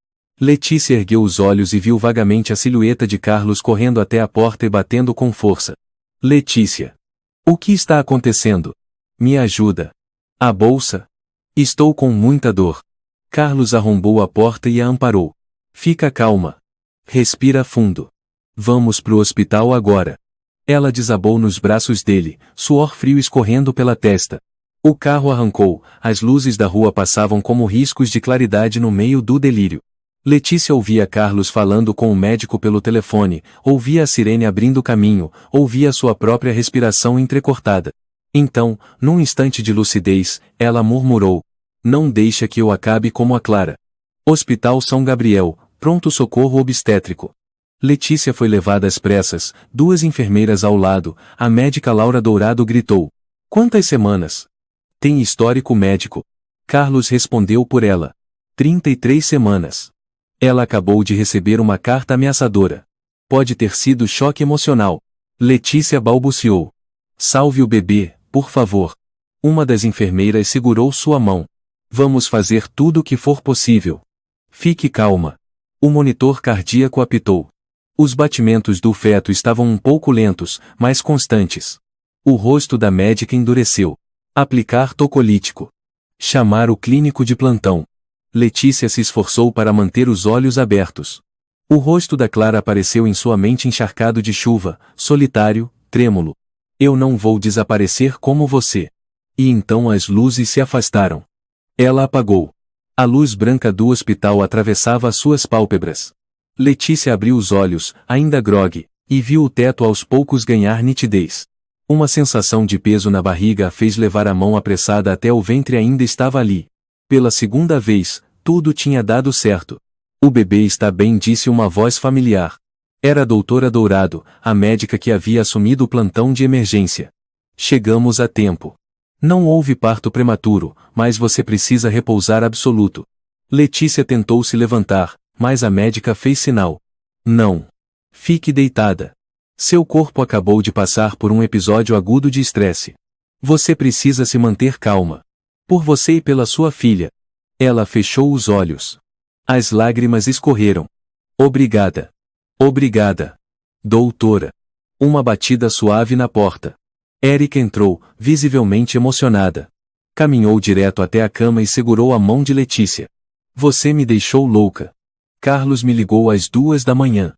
Letícia ergueu os olhos e viu vagamente a silhueta de Carlos correndo até a porta e batendo com força. Letícia. O que está acontecendo? Me ajuda. A bolsa? Estou com muita dor. Carlos arrombou a porta e a amparou. Fica calma. Respira fundo. Vamos pro hospital agora. Ela desabou nos braços dele, suor frio escorrendo pela testa. O carro arrancou, as luzes da rua passavam como riscos de claridade no meio do delírio. Letícia ouvia Carlos falando com o médico pelo telefone, ouvia a sirene abrindo caminho, ouvia sua própria respiração entrecortada. Então, num instante de lucidez, ela murmurou. Não deixa que eu acabe como a Clara. Hospital São Gabriel, pronto-socorro obstétrico. Letícia foi levada às pressas, duas enfermeiras ao lado, a médica Laura Dourado gritou. Quantas semanas? Tem histórico médico. Carlos respondeu por ela. 33 semanas. Ela acabou de receber uma carta ameaçadora. Pode ter sido choque emocional. Letícia balbuciou. Salve o bebê, por favor. Uma das enfermeiras segurou sua mão. Vamos fazer tudo o que for possível. Fique calma. O monitor cardíaco apitou. Os batimentos do feto estavam um pouco lentos, mas constantes. O rosto da médica endureceu. Aplicar tocolítico. Chamar o clínico de plantão. Letícia se esforçou para manter os olhos abertos. O rosto da Clara apareceu em sua mente encharcado de chuva, solitário, trêmulo. Eu não vou desaparecer como você. E então as luzes se afastaram. Ela apagou. A luz branca do hospital atravessava as suas pálpebras. Letícia abriu os olhos, ainda grogue, e viu o teto aos poucos ganhar nitidez. Uma sensação de peso na barriga a fez levar a mão apressada até o ventre e ainda estava ali. Pela segunda vez, tudo tinha dado certo. O bebê está bem, disse uma voz familiar. Era a doutora Dourado, a médica que havia assumido o plantão de emergência. Chegamos a tempo. Não houve parto prematuro, mas você precisa repousar absoluto. Letícia tentou se levantar, mas a médica fez sinal. Não. Fique deitada. Seu corpo acabou de passar por um episódio agudo de estresse. Você precisa se manter calma. Por você e pela sua filha. Ela fechou os olhos. As lágrimas escorreram. Obrigada. Obrigada. Doutora. Uma batida suave na porta. Érica entrou, visivelmente emocionada. Caminhou direto até a cama e segurou a mão de Letícia. Você me deixou louca. Carlos me ligou às 2 da manhã.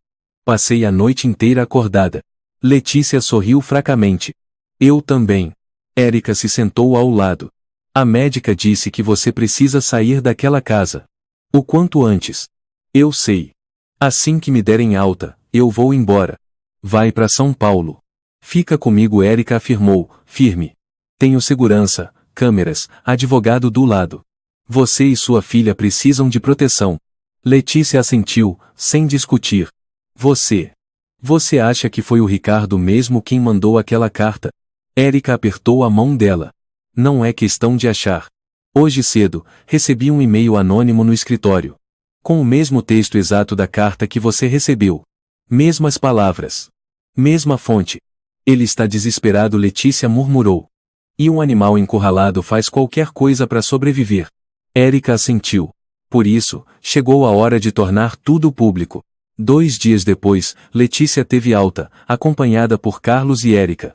Passei a noite inteira acordada. Letícia sorriu fracamente. Eu também. Érica se sentou ao lado. A médica disse que você precisa sair daquela casa. O quanto antes. Eu sei. Assim que me derem alta, eu vou embora. Vai para São Paulo. Fica comigo, Érica afirmou, firme. Tenho segurança, câmeras, advogado do lado. Você e sua filha precisam de proteção. Letícia assentiu, sem discutir. Você acha que foi o Ricardo mesmo quem mandou aquela carta? Érica apertou a mão dela. Não é questão de achar. Hoje cedo, recebi um e-mail anônimo no escritório. Com o mesmo texto exato da carta que você recebeu. Mesmas palavras. Mesma fonte. Ele está desesperado, Letícia murmurou. E um animal encurralado faz qualquer coisa para sobreviver. Érica assentiu. Por isso, chegou a hora de tornar tudo público. 2 dias depois, Letícia teve alta, acompanhada por Carlos e Érica.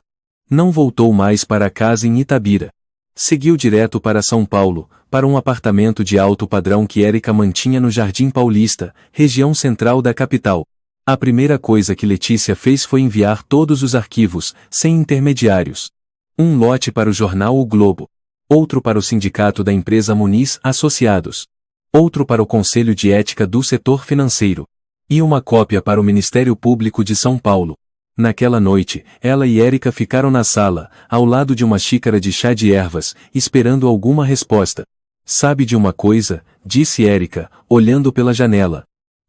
Não voltou mais para casa em Itabira. Seguiu direto para São Paulo, para um apartamento de alto padrão que Érica mantinha no Jardim Paulista, região central da capital. A primeira coisa que Letícia fez foi enviar todos os arquivos, sem intermediários. Um lote para o jornal O Globo. Outro para o sindicato da empresa Muniz Associados. Outro para o Conselho de Ética do Setor Financeiro. E uma cópia para o Ministério Público de São Paulo. Naquela noite, ela e Érica ficaram na sala, ao lado de uma xícara de chá de ervas, esperando alguma resposta. Sabe de uma coisa, disse Érica, olhando pela janela.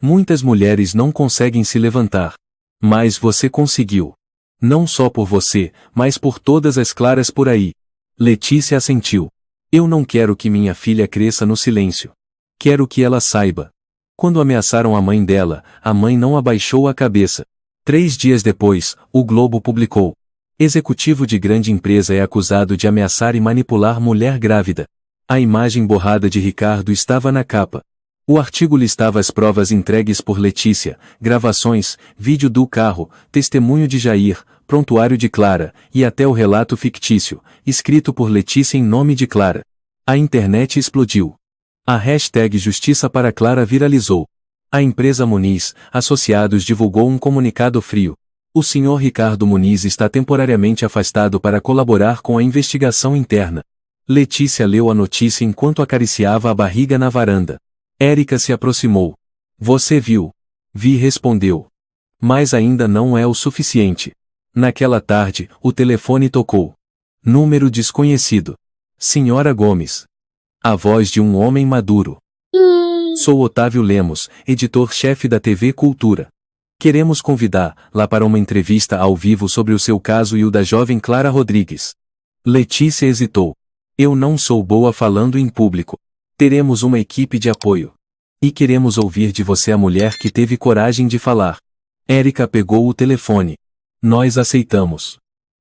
Muitas mulheres não conseguem se levantar. Mas você conseguiu. Não só por você, mas por todas as Claras por aí. Letícia assentiu. Eu não quero que minha filha cresça no silêncio. Quero que ela saiba. Quando ameaçaram a mãe dela, a mãe não abaixou a cabeça. 3 dias depois, o Globo publicou. Executivo de grande empresa é acusado de ameaçar e manipular mulher grávida. A imagem borrada de Ricardo estava na capa. O artigo listava as provas entregues por Letícia, gravações, vídeo do carro, testemunho de Jair, prontuário de Clara, e até o relato fictício, escrito por Letícia em nome de Clara. A internet explodiu. A hashtag Justiça para Clara viralizou. A empresa Muniz Associados divulgou um comunicado frio. O senhor Ricardo Muniz está temporariamente afastado para colaborar com a investigação interna. Letícia leu a notícia enquanto acariciava a barriga na varanda. Érica se aproximou. Você viu? Vi, respondeu. Mas ainda não é o suficiente. Naquela tarde, o telefone tocou. Número desconhecido. Senhora Gomes. A voz de um homem maduro. Sou Otávio Lemos, editor-chefe da TV Cultura. Queremos convidá-la para uma entrevista ao vivo sobre o seu caso e o da jovem Clara Rodrigues. Letícia hesitou. Eu não sou boa falando em público. Teremos uma equipe de apoio. E queremos ouvir de você a mulher que teve coragem de falar. Érica pegou o telefone. Nós aceitamos.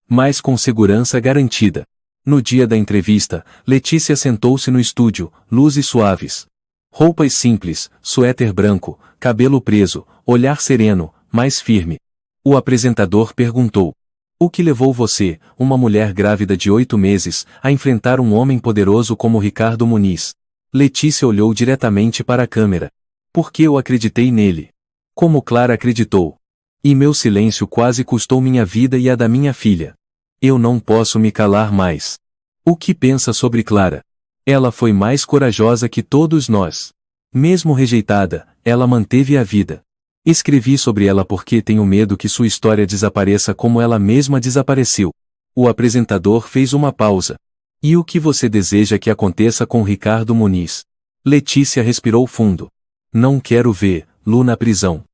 Mas com segurança garantida. No dia da entrevista, Letícia sentou-se no estúdio, luzes suaves. Roupas simples, suéter branco, cabelo preso, olhar sereno, mais firme. O apresentador perguntou: "O que levou você, uma mulher grávida de 8 meses, a enfrentar um homem poderoso como Ricardo Muniz?" Letícia olhou diretamente para a câmera. "Porque eu acreditei nele. Como Clara acreditou. E meu silêncio quase custou minha vida e a da minha filha. Eu não posso me calar mais. O que pensa sobre Clara? Ela foi mais corajosa que todos nós. Mesmo rejeitada, ela manteve a vida. Escrevi sobre ela porque tenho medo que sua história desapareça como ela mesma desapareceu." O apresentador fez uma pausa. "E o que você deseja que aconteça com Ricardo Muniz?" Letícia respirou fundo. "Não quero ver Lu na prisão.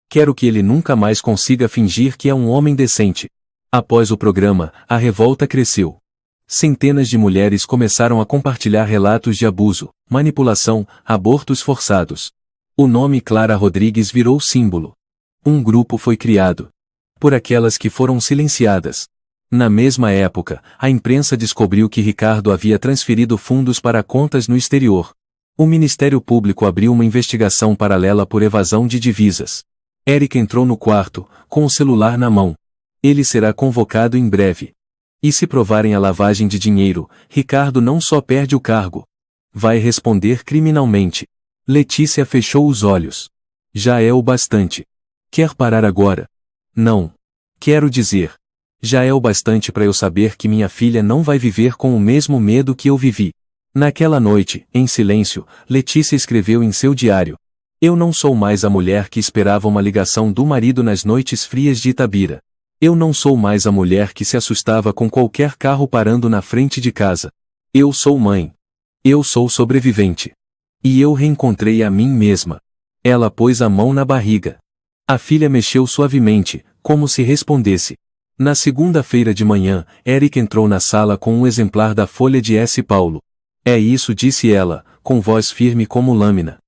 Quero que ele nunca mais consiga fingir que é um homem decente." Após o programa, a revolta cresceu. Centenas de mulheres começaram a compartilhar relatos de abuso, manipulação, abortos forçados. O nome Clara Rodrigues virou símbolo. Um grupo foi criado por aquelas que foram silenciadas. Na mesma época, a imprensa descobriu que Ricardo havia transferido fundos para contas no exterior. O Ministério Público abriu uma investigação paralela por evasão de divisas. Érica entrou no quarto, com o celular na mão. Ele será convocado em breve. E se provarem a lavagem de dinheiro, Ricardo não só perde o cargo. Vai responder criminalmente. Letícia fechou os olhos. Já é o bastante. Quer parar agora? Não. Quero dizer. Já é o bastante para eu saber que minha filha não vai viver com o mesmo medo que eu vivi. Naquela noite, em silêncio, Letícia escreveu em seu diário: "Eu não sou mais a mulher que esperava uma ligação do marido nas noites frias de Itabira. Eu não sou mais a mulher que se assustava com qualquer carro parando na frente de casa. Eu sou mãe. Eu sou sobrevivente. E eu reencontrei a mim mesma." Ela pôs a mão na barriga. A filha mexeu suavemente, como se respondesse. Na segunda-feira de manhã, Érica entrou na sala com um exemplar da Folha de S. Paulo. "É isso", disse ela, com voz firme como lâmina.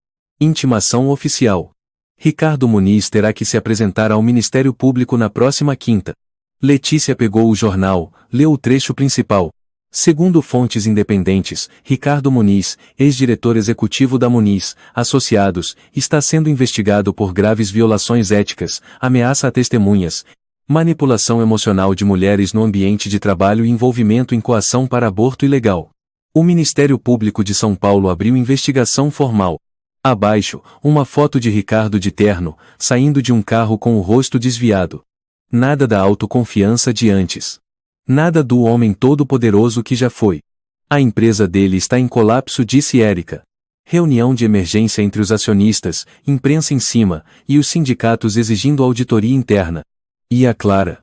"Intimação oficial. Ricardo Muniz terá que se apresentar ao Ministério Público na próxima quinta." Letícia pegou o jornal, leu o trecho principal. Segundo fontes independentes, Ricardo Muniz, ex-diretor executivo da Muniz, Associados, está sendo investigado por graves violações éticas, ameaça a testemunhas, manipulação emocional de mulheres no ambiente de trabalho e envolvimento em coação para aborto ilegal. O Ministério Público de São Paulo abriu investigação formal. Abaixo, uma foto de Ricardo de terno, saindo de um carro com o rosto desviado. Nada da autoconfiança de antes. Nada do homem todo-poderoso que já foi. "A empresa dele está em colapso", disse Érica. Reunião de emergência entre os acionistas, imprensa em cima, e os sindicatos exigindo auditoria interna. "E a Clara?"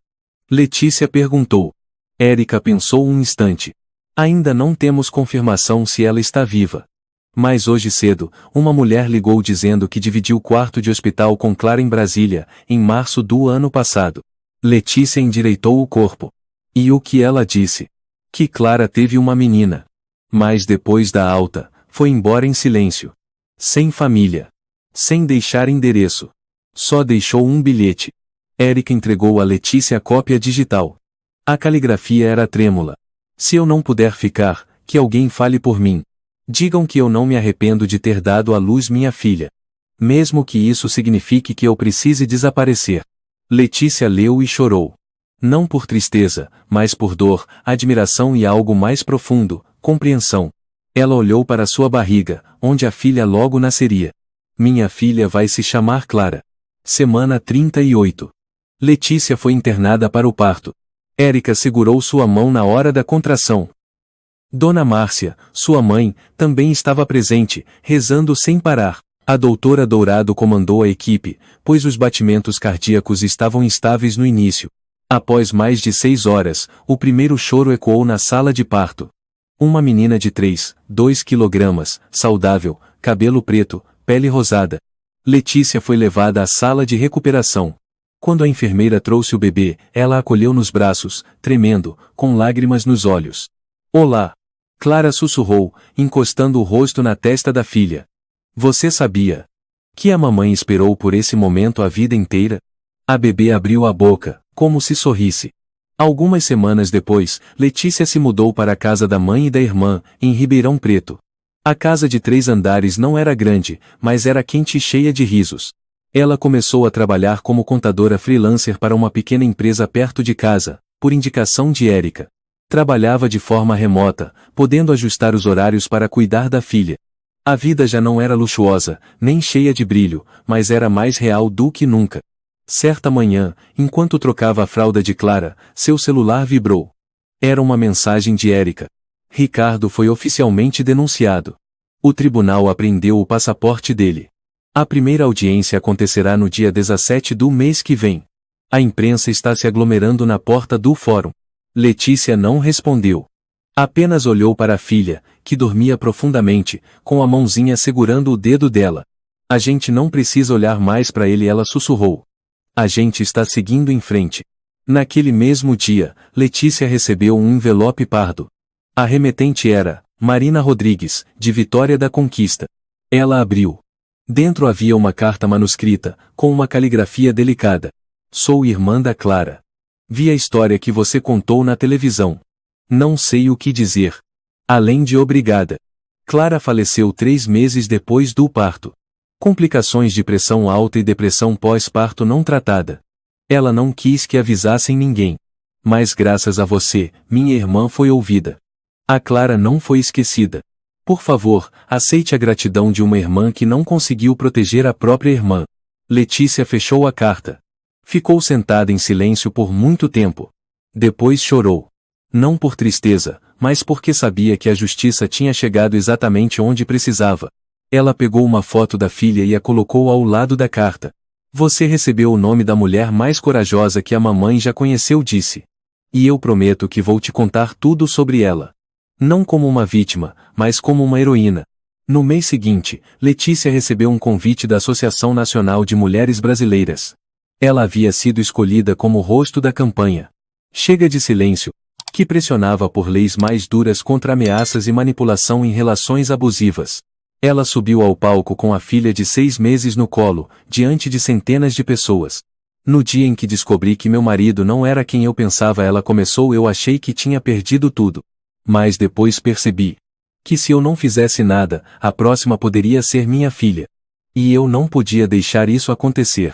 Letícia perguntou. Érica pensou um instante. "Ainda não temos confirmação se ela está viva. Mas hoje cedo, uma mulher ligou dizendo que dividiu quarto de hospital com Clara em Brasília, em março do ano passado." Letícia endireitou o corpo. "E o que ela disse?" "Que Clara teve uma menina. Mas depois da alta, foi embora em silêncio. Sem família. Sem deixar endereço. Só deixou um bilhete." Érica entregou a Letícia a cópia digital. A caligrafia era trêmula. "Se eu não puder ficar, que alguém fale por mim. Digam que eu não me arrependo de ter dado à luz minha filha. Mesmo que isso signifique que eu precise desaparecer." Letícia leu e chorou. Não por tristeza, mas por dor, admiração e algo mais profundo, compreensão. Ela olhou para sua barriga, onde a filha logo nasceria. "Minha filha vai se chamar Clara." Semana 38. Letícia foi internada para o parto. Érica segurou sua mão na hora da contração. Dona Márcia, sua mãe, também estava presente, rezando sem parar. A doutora Dourado comandou a equipe, pois os batimentos cardíacos estavam instáveis no início. Após mais de 6 horas, o primeiro choro ecoou na sala de parto. Uma menina de 2 quilogramas, saudável, cabelo preto, pele rosada. Letícia foi levada à sala de recuperação. Quando a enfermeira trouxe o bebê, ela a acolheu nos braços, tremendo, com lágrimas nos olhos. "Olá!" Clara sussurrou, encostando o rosto na testa da filha. "Você sabia que a mamãe esperou por esse momento a vida inteira?" A bebê abriu a boca, como se sorrisse. Algumas semanas depois, Letícia se mudou para a casa da mãe e da irmã, em Ribeirão Preto. A casa de 3 andares não era grande, mas era quente e cheia de risos. Ela começou a trabalhar como contadora freelancer para uma pequena empresa perto de casa, por indicação de Érica. Trabalhava de forma remota, podendo ajustar os horários para cuidar da filha. A vida já não era luxuosa, nem cheia de brilho, mas era mais real do que nunca. Certa manhã, enquanto trocava a fralda de Clara, seu celular vibrou. Era uma mensagem de Érica. Ricardo foi oficialmente denunciado. O tribunal apreendeu o passaporte dele. A primeira audiência acontecerá no dia 17 do mês que vem. A imprensa está se aglomerando na porta do fórum. Letícia não respondeu. Apenas olhou para a filha, que dormia profundamente, com a mãozinha segurando o dedo dela. A gente não precisa olhar mais para ele, ela sussurrou. A gente está seguindo em frente. Naquele mesmo dia, Letícia recebeu um envelope pardo. A remetente era Marina Rodrigues, de Vitória da Conquista. Ela abriu. Dentro havia uma carta manuscrita, com uma caligrafia delicada. Sou irmã da Clara. Vi a história que você contou na televisão. Não sei o que dizer. Além de obrigada. Clara faleceu 3 meses depois do parto. Complicações de pressão alta e depressão pós-parto não tratada. Ela não quis que avisassem ninguém. Mas graças a você, minha irmã foi ouvida. A Clara não foi esquecida. Por favor, aceite a gratidão de uma irmã que não conseguiu proteger a própria irmã. Letícia fechou a carta. Ficou sentada em silêncio por muito tempo. Depois chorou. Não por tristeza, mas porque sabia que a justiça tinha chegado exatamente onde precisava. Ela pegou uma foto da filha e a colocou ao lado da carta. Você recebeu o nome da mulher mais corajosa que a mamãe já conheceu, disse. E eu prometo que vou te contar tudo sobre ela. Não como uma vítima, mas como uma heroína. No mês seguinte, Letícia recebeu um convite da Associação Nacional de Mulheres Brasileiras. Ela havia sido escolhida como o rosto da campanha. Chega de Silêncio, que pressionava por leis mais duras contra ameaças e manipulação em relações abusivas. Ela subiu ao palco com a filha de 6 meses no colo, diante de centenas de pessoas. No dia em que descobri que meu marido não era quem eu pensava, ela começou, eu achei que tinha perdido tudo. Mas depois percebi que se eu não fizesse nada, a próxima poderia ser minha filha. E eu não podia deixar isso acontecer.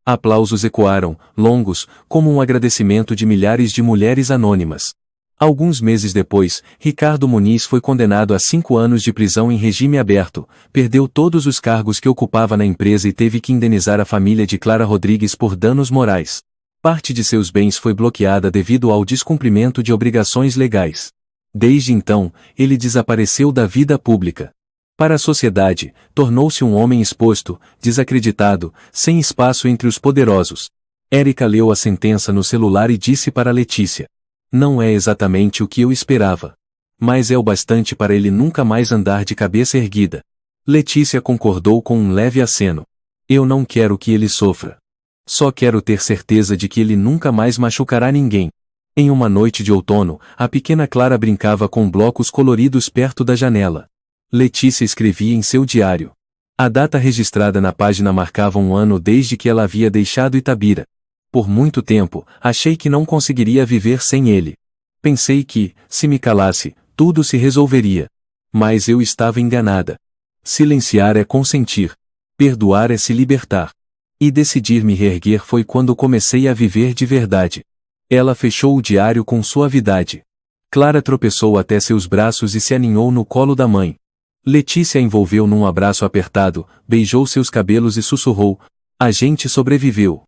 Aplausos ecoaram, longos, como um agradecimento de milhares de mulheres anônimas. Alguns meses depois, Ricardo Muniz foi condenado a 5 anos de prisão em regime aberto, perdeu todos os cargos que ocupava na empresa e teve que indenizar a família de Clara Rodrigues por danos morais. Parte de seus bens foi bloqueada devido ao descumprimento de obrigações legais. Desde então, ele desapareceu da vida pública. Para a sociedade, tornou-se um homem exposto, desacreditado, sem espaço entre os poderosos. Érica leu a sentença no celular e disse para Letícia. Não é exatamente o que eu esperava. Mas é o bastante para ele nunca mais andar de cabeça erguida. Letícia concordou com um leve aceno. Eu não quero que ele sofra. Só quero ter certeza de que ele nunca mais machucará ninguém. Em uma noite de outono, a pequena Clara brincava com blocos coloridos perto da janela. Letícia escrevia em seu diário. A data registrada na página marcava 1 ano desde que ela havia deixado Itabira. Por muito tempo, achei que não conseguiria viver sem ele. Pensei que, se me calasse, tudo se resolveria. Mas eu estava enganada. Silenciar é consentir. Perdoar é se libertar. E decidir me reerguer foi quando comecei a viver de verdade. Ela fechou o diário com suavidade. Clara tropeçou até seus braços e se aninhou no colo da mãe. Letícia a envolveu num abraço apertado, beijou seus cabelos e sussurrou: a gente sobreviveu.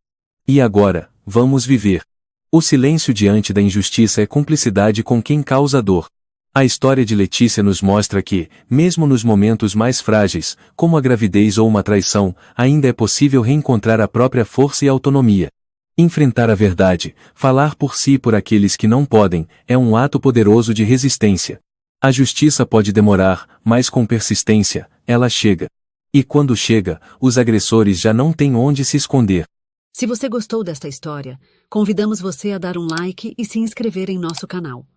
E agora, vamos viver. O silêncio diante da injustiça é cumplicidade com quem causa dor. A história de Letícia nos mostra que, mesmo nos momentos mais frágeis, como a gravidez ou uma traição, ainda é possível reencontrar a própria força e autonomia. Enfrentar a verdade, falar por si e por aqueles que não podem, é um ato poderoso de resistência. A justiça pode demorar, mas com persistência, ela chega. E quando chega, os agressores já não têm onde se esconder. Se você gostou desta história, convidamos você a dar um like e se inscrever em nosso canal.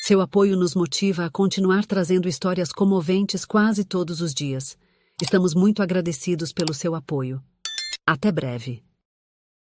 Seu apoio nos motiva a continuar trazendo histórias comoventes quase todos os dias. Estamos muito agradecidos pelo seu apoio. Até breve.